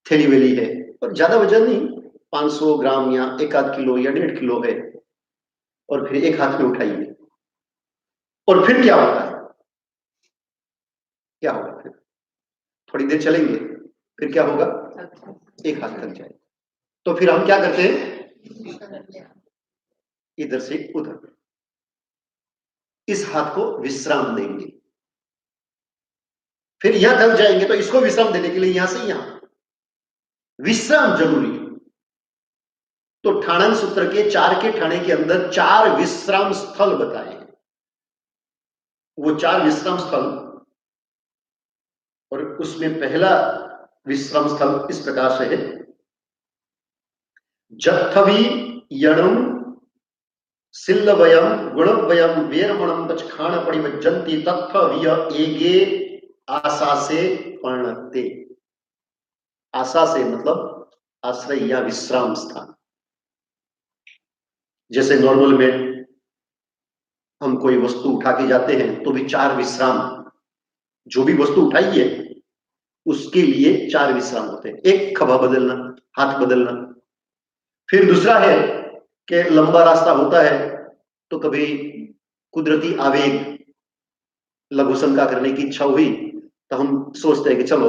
थैली वेली है और ज्यादा वजन नहीं, 500 ग्राम या 1 किलो या 1.5 किलो है, और फिर एक हाथ में उठाइए और फिर क्या होता है, क्या होगा? फिर थोड़ी देर चलेंगे, फिर क्या होगा? एक हाथ थक जाए। तो फिर हम क्या करते हैं, इधर से उधर, इस हाथ को विश्राम देंगे। फिर यहां थक जाएंगे तो इसको विश्राम देने के लिए यहां से यहां विश्राम जरूरी है। तो ठाणांग सूत्र के 4 के ठाणे के अंदर 4 विश्राम स्थल बताए हैं। वो 4 विश्राम स्थल, और उसमें पहला विश्राम स्थल इस प्रकार से है, जत्थवी यणम सिल्लवयम गुणवयम वीरमणम बचखाण पड़िवज्जन्ति तत्थ विय एगे आशा से पर्णते। आशा से मतलब आश्रय या विश्राम स्थान। जैसे नॉर्मल में हम कोई वस्तु उठा के जाते हैं तो भी 4 विश्राम, जो भी वस्तु उठाई है उसके लिए 4 विश्राम होते हैं। एक खभा बदलना, हाथ बदलना। फिर दूसरा है कि लंबा रास्ता होता है तो कभी कुदरती आवेग, लघु शंका करने की इच्छा हुई तो हम सोचते हैं कि चलो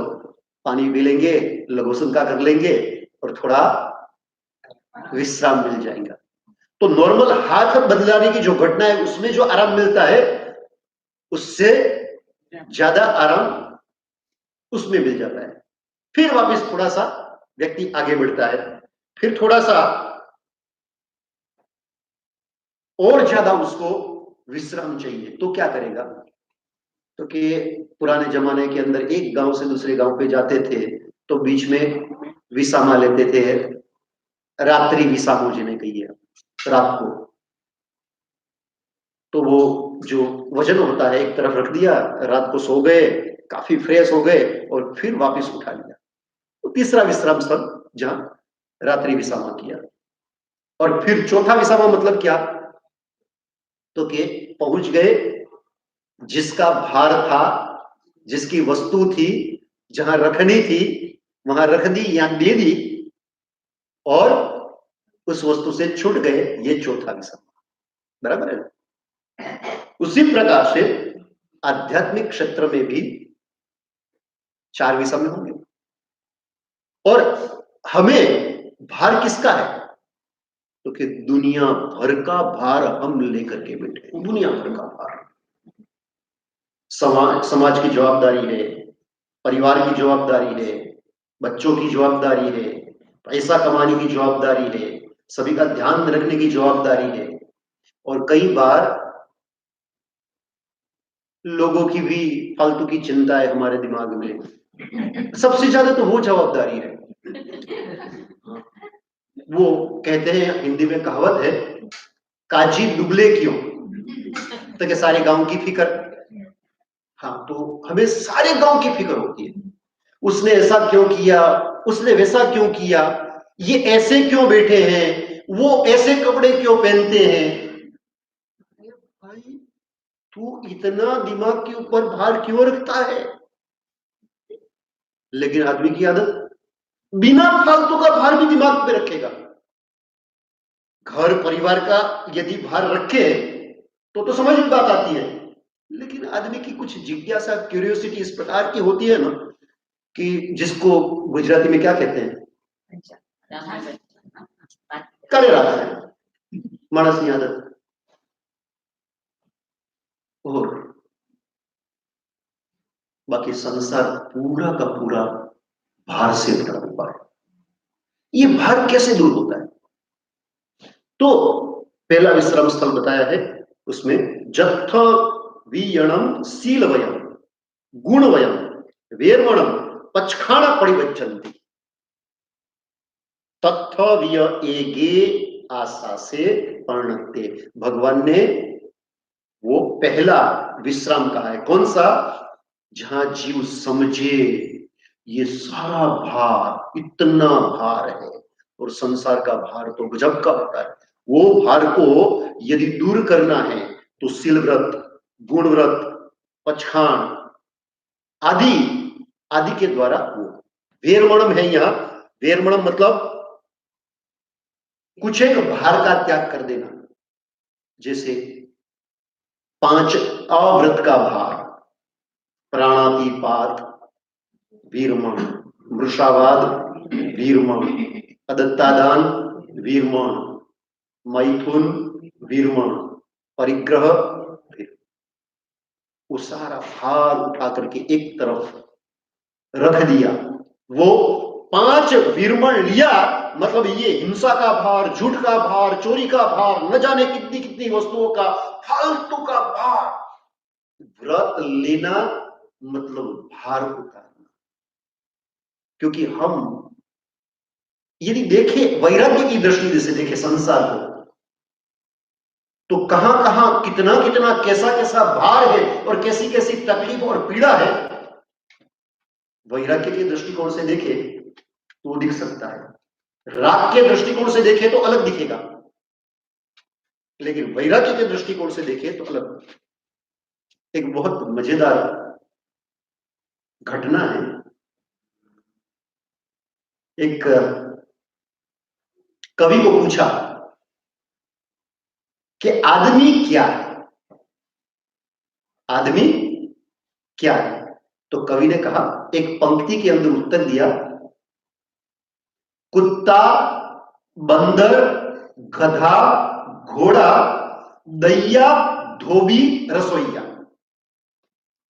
पानी पी लेंगे, लघु शंका कर लेंगे और थोड़ा विश्राम मिल जाएगा। तो नॉर्मल हाथ बदलाने की जो घटना है उसमें जो आराम मिलता है उससे ज्यादा आराम उसमें मिल जाता है। फिर वापस थोड़ा सा व्यक्ति आगे बढ़ता है, फिर थोड़ा सा और ज्यादा उसको विश्राम चाहिए तो क्या करेगा, तो कि पुराने जमाने के अंदर एक गांव से दूसरे गांव पे जाते थे तो बीच में विसामा लेते थे, रात्रि विसामो जिन्हें कहिए, रात को। तो वो जो वजन होता है एक तरफ रख दिया, रात को सो गए, काफी फ्रेश हो गए और फिर वापस उठा लिया। तो तीसरा विश्राम स्थल जहां रात्रि विसामा किया। और फिर चौथा विसामा मतलब क्या, तो कि पहुंच गए, जिसका भार था, जिसकी वस्तु थी, जहां रखनी थी वहां रख दी या दे दी और उस वस्तु से छूट गए, ये चौथा विसामा। बराबर है। उसी प्रकार से आध्यात्मिक क्षेत्र में भी 4 विषम होंगे। और हमें भार किसका है, तो कि दुनिया भर का भार हम लेकर के बैठे, दुनिया भर का भार। समाज की जवाबदारी है, परिवार की जवाबदारी है, बच्चों की जवाबदारी है, पैसा कमाने की जवाबदारी है, सभी का ध्यान रखने की जवाबदारी है। और कई बार लोगों की भी फालतू की चिंता है हमारे दिमाग में, सबसे ज्यादा तो वो जवाबदारी है। वो कहते हैं, हिंदी में कहावत है, काजी दुबले क्यों, तो क्या सारे गांव की फिक्र। हाँ, तो हमें सारे गांव की फिक्र होती है, उसने ऐसा क्यों किया, उसने वैसा क्यों किया, ये ऐसे क्यों बैठे हैं, वो ऐसे कपड़े क्यों पहनते हैं। भाई, तू इतना दिमाग के ऊपर भार क्यों रखता है। लेकिन आदमी की आदत, बिना फालतू का भार भी दिमाग पे रखेगा। घर परिवार का यदि भार रखे तो समझ में बात आती है। लेकिन आदमी की कुछ जिज्ञासा, क्यूरियोसिटी इस प्रकार की होती है ना, कि जिसको गुजराती में क्या कहते हैं, करे रहा है मानस की आदत। और बाकी संसार पूरा का पूरा भार से भरा हुआ है। ये भार कैसे दूर होता है? तो पहला विश्राम स्थल बताया है, उसमें जत्थ वियणम शील वयम गुण वयम वेरवणम पचखाणा परिवज्जन्ति तत्थ विय एगे आशा से पर्णते। भगवान ने वो पहला विश्राम कहा है, कौन सा? जहां जीव समझे ये सारा भार इतना भार है, और संसार का भार तो गजब का होता है। वो भार को यदि दूर करना है तो शील व्रत, गुण व्रत, पचखान आदि आदि के द्वारा वो वेरमणम है। यहाँ वेरमणम मतलब कुछ एक भार का त्याग कर देना, जैसे 5 अव्रत का भार, प्राणातिपात वीरमण, मृषावाद वीरमण, अदत्तादान वीरमण, मैथुन वीरमण, परिग्रह वीरमण। वो सारा भार उठा करके एक तरफ रख दिया। वो 5 वीरमण लिया, मतलब ये हिंसा का भार, झूठ का भार, चोरी का भार, न जाने कितनी कितनी वस्तुओं का फालतू का भार। व्रत लेना मतलब भार उतारना। क्योंकि हम यदि देखे वैराग्य की दृष्टि से देखे संसार को, तो कहां कहां कितना कितना कैसा कैसा भार है और कैसी कैसी तकलीफ और पीड़ा है, वैराग्य के दृष्टिकोण से देखे तो दिख सकता है। राग के दृष्टिकोण से देखे तो अलग दिखेगा, लेकिन वैराग्य के दृष्टिकोण से देखे तो अलग। एक बहुत मजेदार घटना है। एक कवि को पूछा कि आदमी क्या है, आदमी क्या है? तो कवि ने कहा, एक पंक्ति के अंदर उत्तर दिया, कुत्ता, बंदर, गधा, घोड़ा, दैया, धोबी, रसोईया।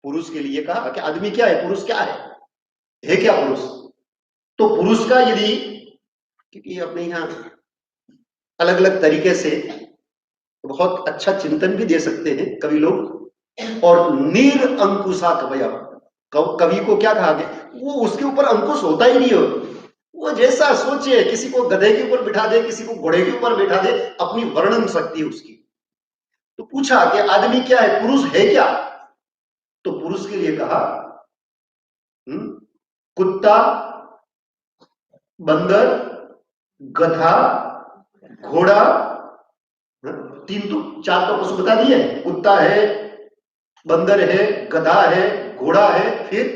पुरुष के लिए कहा कि आदमी क्या है, पुरुष क्या है क्या पुरुष? तो पुरुष का यदि, क्योंकि अपने यहां अलग अलग तरीके से बहुत अच्छा चिंतन भी दे सकते हैं कवि लोग। और निरअंकुशा कवय, कवि को क्या कहा गया, वो उसके ऊपर अंकुश होता ही नहीं हो, वो जैसा सोचे, किसी को गधे के ऊपर बिठा दे, किसी को घोड़े के ऊपर बिठा दे, अपनी वर्णन शक्ति उसकी। तो पूछा कि आदमी क्या है, पुरुष है क्या? तो पुरुष के लिए कहा, कुत्ता, बंदर, गधा, घोड़ा, 3 तो 4 तो पशु बता दिए, कुत्ता है, बंदर है, गधा है, घोड़ा है, फिर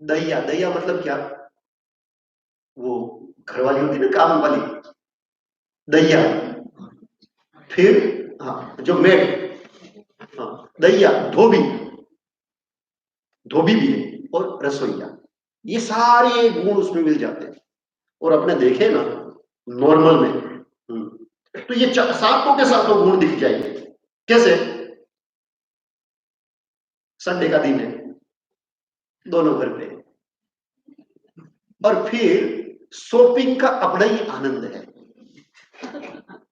दैया। दैया मतलब क्या? वो घरवाली होती ना, काम वाली, दैया। फिर हाँ, जो मेड, हाँ दैया, धोबी, धोबी भी है, और रसोईया। ये सारे गुण उसमें मिल जाते हैं। और अपने देखे ना नॉर्मल में, तो ये सातों के सातों गुण दिख जाएंगे। कैसे? संडे का दिन है, दोनों घर पे, और फिर शॉपिंग का अपना ही आनंद है।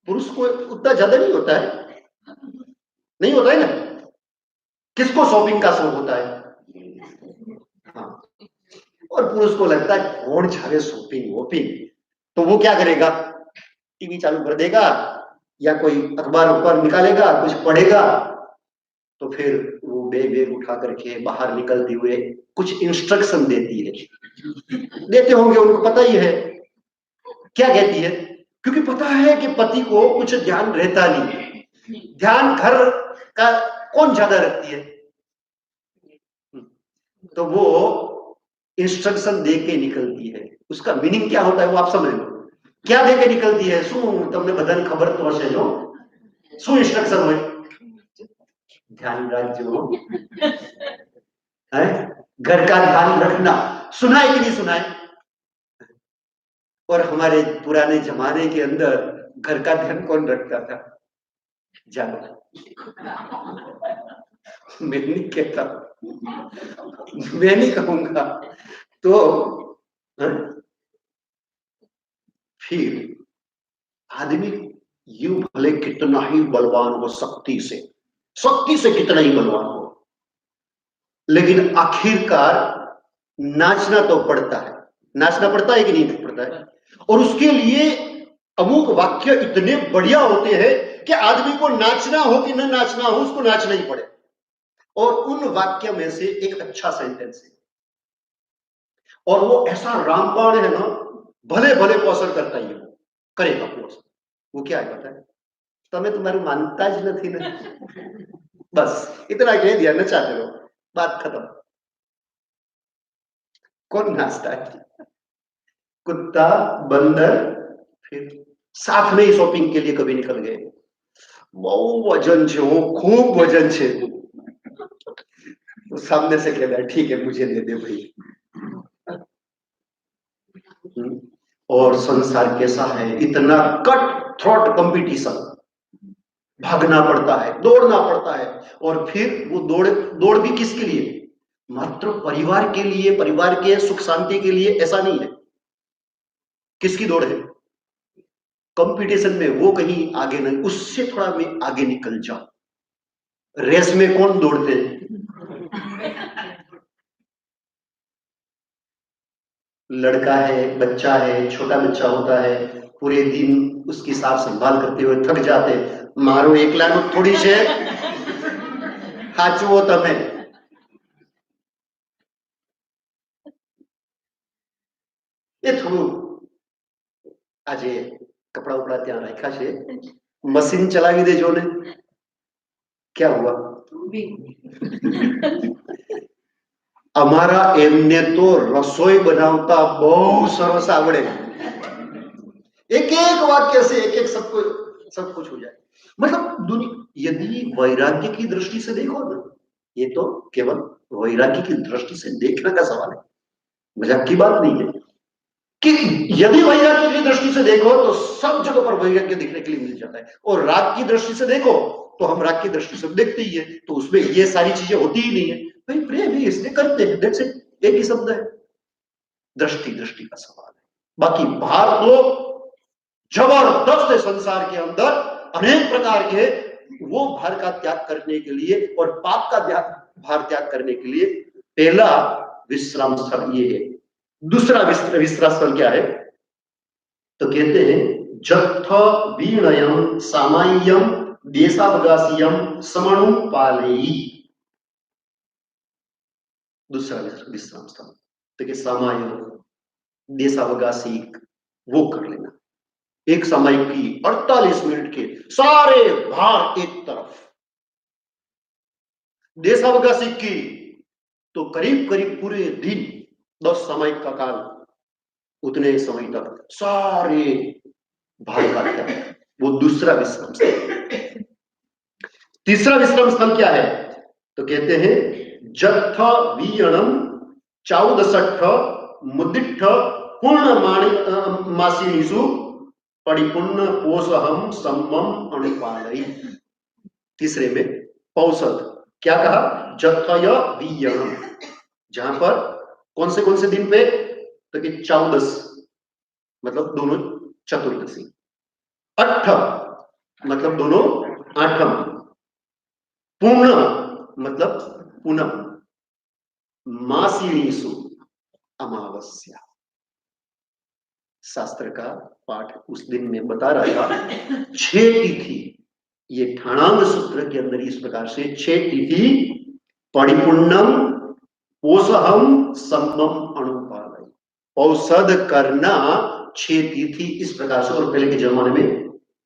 पुरुष को उतना ज्यादा नहीं होता है, नहीं होता है ना? किसको शॉपिंग का शौक होता है? हाँ, और पुरुष को लगता है कौन चाहे शॉपिंग वॉपिंग, तो वो क्या करेगा? टीवी चालू कर देगा या कोई अखबार उखबार निकालेगा, कुछ पढ़ेगा, तो फिर वो बैग उठा करके बाहर निकलते हुए कुछ इंस्ट्रक्शन देती है, देते होंगे, उनको पता ही है क्या कहती है, क्योंकि पता है कि पति को कुछ ध्यान रहता नहीं, ध्यान घर का कौन ज्यादा रखती है, तो वो इंस्ट्रक्शन दे के निकलती है। उसका मीनिंग क्या होता है वो आप समझ लो, क्या दे के निकलती है? शू तमने बधाने खबर तो हशे नो, शू इंस्ट्रक्शन હોય? ध्यान रखो, है घर का ध्यान रखना। सुनाए कि नहीं सुनाए? और हमारे पुराने जमाने के अंदर घर का ध्यान कौन रखता था? जानवर। मैं नहीं कहता, मैं नहीं कहूंगा, तो फिर आदमी यूं भले कितना ही बलवान हो, शक्ति से कितना ही बलवान हो, लेकिन आखिरकार नाचना तो पड़ता है। नाचना पड़ता है कि नहीं पड़ता है? और उसके लिए अमुक वाक्य इतने बढ़िया होते हैं कि आदमी को नाचना हो कि न नाचना हो, उसको नाचना ही पड़े। और उन वाक्य में से एक अच्छा सेंटेंस है, और वो ऐसा रामबाण है ना, भले भले को असर करता ही वो करेगा वो क्या है पता है? तमें तुम्हारू मानता ज नहीं ना, बस इतना कह दिया, नचाते रहो, बात खत्म। कौन नाचता है? कुत्ता, बंदर, फिर साथ में ही शॉपिंग के लिए कभी निकल गए, बहु वजन छे, वो खूब वजन छे, तो सामने से कहता है ठीक है मुझे दे दे भाई। और संसार कैसा है, इतना कट थ्रोट कंपटीशन, भागना पड़ता है, दौड़ना पड़ता है, और फिर वो दौड़ भी किसके लिए? मात्र परिवार के लिए, परिवार के सुख शांति के लिए, ऐसा नहीं है। किसकी दौड़ है? कंपटीशन में वो कहीं आगे नहीं, उससे थोड़ा मैं आगे निकल जाऊं। रेस में कौन दौड़ते हैं? लड़का है, बच्चा है, छोटा बच्चा होता है, पूरे दिन उसकी साफ संभाल करते हुए थक जाते, मारो एकला नो थोड़ी से हाचवो तमे। ये थोड़ू આજે कपड़ा उपड़ा ત્યાં राख्या છે, मशीन चलावी देजो ने, क्या हुआ? અમારા એમને તો રસોઈ બનાવતા બહુ સરસ આવડે, एक एक वाक्य से एक एक सब कुछ हो जाए। मतलब यदि वैराग्य की दृष्टि से देखो ना, ये तो केवल वैराग्य की दृष्टि से देखने का सवाल है, मजाक की बात नहीं है, कि यदि वैराग्य की दृष्टि से देखो तो सब जगह पर वैराग्य देखने के लिए मिल जाता है, और राग की दृष्टि से देखो तो हम राग की दृष्टि से देखते ही है, तो उसमें ये सारी चीजें होती ही नहीं है भाई, प्रेम है इसलिए करते हैं, दैट्स इट, एक ही शब्द है, दृष्टि का सवाल है। बाकी भार तो जबरदस्त है, संसार के अंदर अनेक प्रकार के, वो भार का त्याग करने के लिए और पाप का भार त्याग करने के लिए पहला विश्राम स्थल ये है। दूसरा विश्राम स्थल क्या है? तो कहते हैं जत्थ वीणयम सामाय्यम देशावकाशीयम समनुपालेयी। दूसरा विश्राम स्थल तो कि सामाय्य देशावकाशी वो कर लेना, एक समय की 48 मिनट के सारे भार एक तरफ, देशावकाशी की तो करीब करीब पूरे दिन 10 समय का काल, उतने समय तक सारे भार का त्याग, वो दूसरा विश्राम स्थल। तीसरा विश्राम स्थल क्या है? तो कहते हैं जत्थ वीयणम चाउदसठ मुदिठ पूर्ण मासीनिषु परिपूर्ण पोषहम सम्मम अनुपालयी। तीसरे में पौषध क्या कहा? जथय वियम, जहां पर कौन से दिन पे? तो कि 14 मतलब दोनों चतुर्दशी, अट्ठ मतलब दोनों आठम, पूर्ण मतलब पूनम, मासीणीसु अमावस्या। शास्त्र का पाठ उस दिन में बता रहा था। 6 तिथि, ये ठाणांग सूत्र के अंदर इस प्रकार से 6 तिथि परिपूर्णम पोषहम सम्मम अनुपालय, औषध करना 6 तिथि इस प्रकार से। और पहले के जमाने में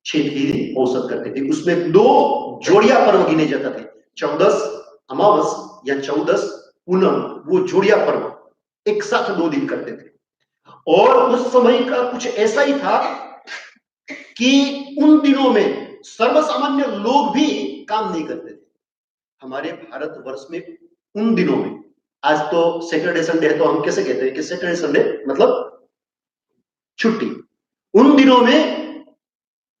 6 तिथि औषध करते थे, उसमें 2 जोड़िया पर्व गिने जाते थे, 14 अमावस या 14 पूनम, वो जोड़िया पर्व एक साथ 2 दिन करते थे। और उस समय का कुछ ऐसा ही था कि उन दिनों में सर्वसामान्य लोग भी काम नहीं करते थे। हमारे भारतवर्ष में उन दिनों में, आज तो सैटरडे संडे है तो हम कैसे कहते हैं कि सैटरडे संडे मतलब छुट्टी। उन दिनों में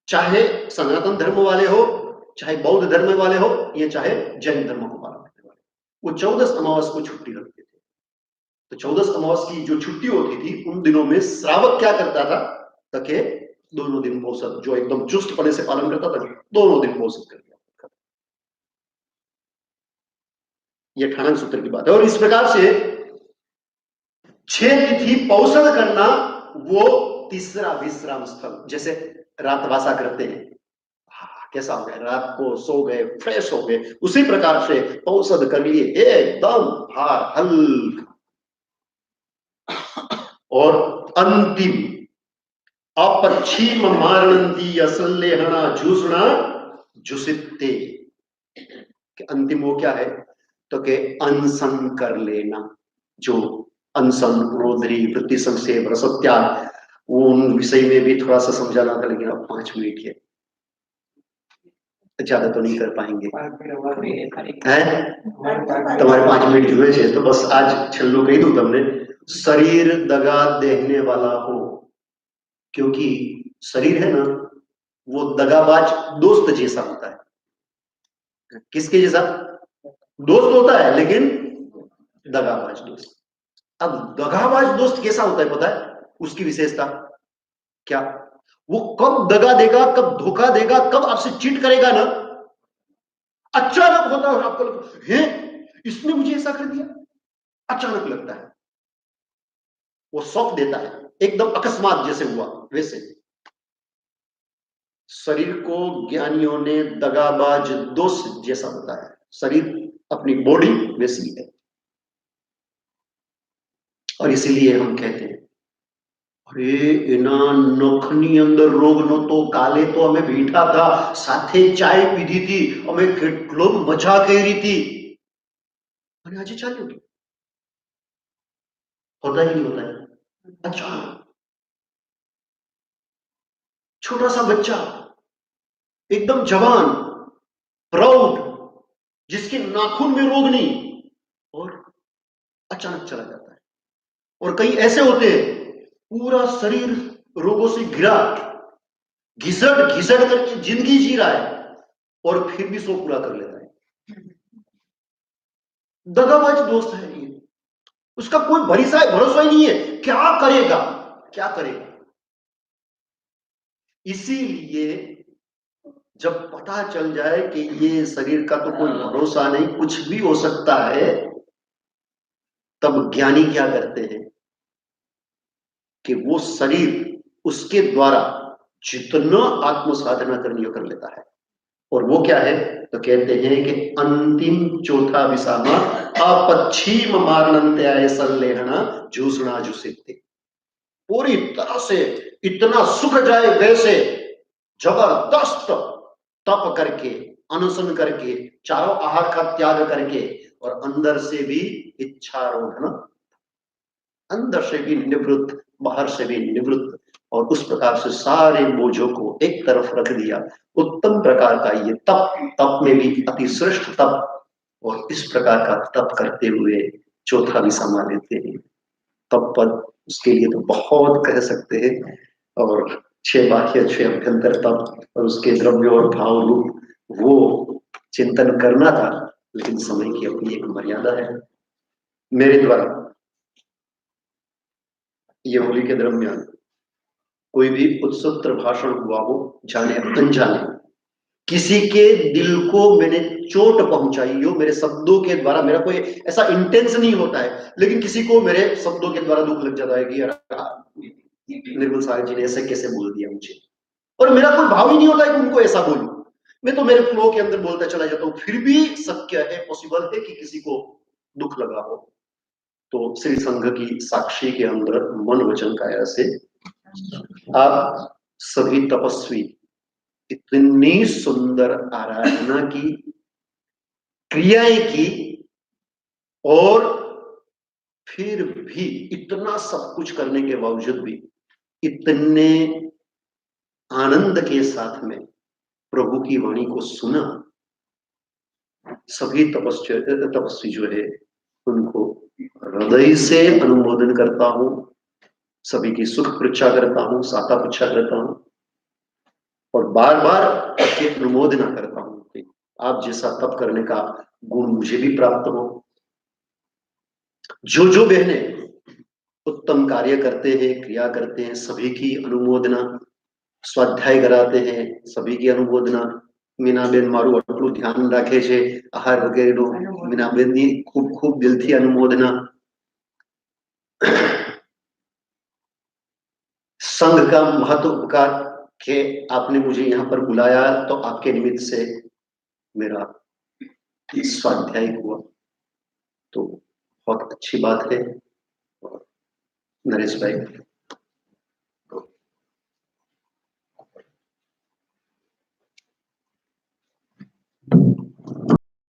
चाहे सनातन धर्म वाले हो, चाहे बौद्ध धर्म वाले हो, या चाहे जैन धर्म को पालन करने वाले, वो 14 अमावस को छुट्टी रखते थे। तो 14 अमावस की जो छुट्टी होती थी उन दिनों में श्रावक क्या करता था? ताकि दोनों दिन औसत, जो एकदम चुस्तपने से पालन करता था, दोनों दिन औसत कर दिया। यह ठाणांग सूत्र की बात है। और इस प्रकार से 6 तिथि पौषण करना, वो तीसरा विश्राम स्थल। जैसे रातवासा करते हैं, कैसा हो गया, रात को सो गए, फ्रेश हो गए, उसी प्रकार से औषध कर लिए, एकदम भार हल्का। और अंतिम अपच्छिम मारणंती असल्लेहना झूसना झुसिते, अंतिम वो क्या है? तो के अनशन कर लेना, जो अनशन, रोदरी, वृत्ति संक्षेप, रसत्याग, उन विषय में भी थोड़ा सा समझाना था, लेकिन अब 5 मिनट है, ज्यादा तो नहीं कर पाएंगे है? तुम्हारे 5 मिनट जुए छे, तो बस आज छल्लू कही दू तुमने, शरीर दगा देने वाला हो, क्योंकि शरीर है ना, वो दगाबाज दोस्त जैसा होता है। किसके जैसा? दोस्त होता है, लेकिन दगाबाज दोस्त। अब दगाबाज दोस्त कैसा होता है पता है? उसकी विशेषता क्या? वो कब दगा देगा, कब धोखा देगा, कब आपसे चीट करेगा ना, अचानक होता है, आपको लगता है इसने मुझे ऐसा कर दिया, अचानक लगता है, वो शॉक देता है, एकदम अकस्मात जैसे हुआ वैसे। शरीर को ज्ञानियों ने दगाबाज दोस्त जैसा बताया। शरीर, अपनी बॉडी वैसी है, और इसीलिए हम कहते हैं अरे एना नखनी अंदर रोग न तो काले तो हमें बैठा था, साथे चाय पीधी थी, हमें કેટલો मजा કરી थी, અને આજે ચાલ્યું गया। होता ही नहीं होता है। अच्छा, छोटा सा बच्चा, एकदम जवान, प्राउड, जिसके नाखून में रोग नहीं, और अचानक चला जाता है। और कई ऐसे होते हैं पूरा शरीर रोगों से घिरा, घिसट घिसट करके जिंदगी जी रहा है, और फिर भी सो पूरा कर लेता है। दगाबाज दोस्त है ये, उसका कोई भरोसा ही नहीं है, क्या करेगा, क्या करेगा। इसीलिए जब पता चल जाए कि ये शरीर का तो कोई भरोसा नहीं, कुछ भी हो सकता है, तब ज्ञानी क्या करते हैं कि वो शरीर उसके द्वारा जितना आत्म साधना करनी हो कर लेता है। और वो क्या है? तो कहते हैं कि अंतिम चौथा विसामा अपच्छिम मारणंत्याय संलेहना झूसना झुसिते, पूरी तरह से इतना सुख जाए वैसे जबरदस्त तप करके, अनशन करके, चारों आहार का त्याग करके, और अंदर से भी इच्छा रोधन, अंदर से भी निवृत्त, बाहर से भी निवृत्त, और उस प्रकार से सारे बोझों को एक तरफ रख दिया। उत्तम प्रकार का ये तप, तप में भी अति श्रेष्ठ तप, और इस प्रकार का तप करते हुए चौथा विसामा लेते हैं। तप पर उसके लिए तो बहुत कह सकते हैं, और 6 बाह्य 6 अभ्यंतर तप, और उसके द्रव्य और भाव रूप वो चिंतन करना था, लेकिन समय की अपनी एक मर्यादा है। मेरे द्वारा ये होली के दरमियान कोई भी उत्सुक भाषण हुआ हो, जाने अनजाने किसी के दिल को मैंने चोट पहुंचाई हो मेरे शब्दों के द्वारा, मेरा कोई ऐसा इंटेंस नहीं होता है, लेकिन किसी को मेरे शब्दों के द्वारा दुख लग जाता है कि यार निर्मल साहब जी ने ऐसे कैसे बोल दिया मुझे, और मेरा कोई भाव ही नहीं होता है कि उनको ऐसा बोलूं। मैं तो मेरे फ्लो के अंदर बोलता चला जाता हूं, फिर भी शक्य है, पॉसिबल है कि किसी को दुख लगा हो। तो श्री संघ की साक्षी के अंदर मन वचन काया से आप सभी तपस्वी इतनी सुंदर आराधना की, क्रियाएं की, और फिर भी इतना सब कुछ करने के बावजूद भी इतने आनंद के साथ में प्रभु की वाणी को सुना। सभी तपस्वी जो है उनको हृदय से अनुमोदन करता हूं, सभी की सुख पृच्छा करता हूं, साता पृच्छा करता हूं, और बार बार आपकी अनुमोदना करता हूं कि आप जैसा तप करने का गुण मुझे भी प्राप्त हो। जो जो बहने उत्तम कार्य करते हैं, क्रिया करते हैं, सभी की अनुमोदना, स्वाध्याय कराते हैं, सभी की अनुमोदना। મીનાબેન મારું આટલું ध्यान રાખે છે, આહાર વગેરેનું મીનાબેનની ખૂબ ખૂબ દિલથી अनुमोदना। संघ का महत्व उपकार के आपने मुझे यहाँ पर बुलाया, तो आपके निमित्त से मेरा स्वाध्याय हुआ, तो बहुत अच्छी बात है। नरेश भाई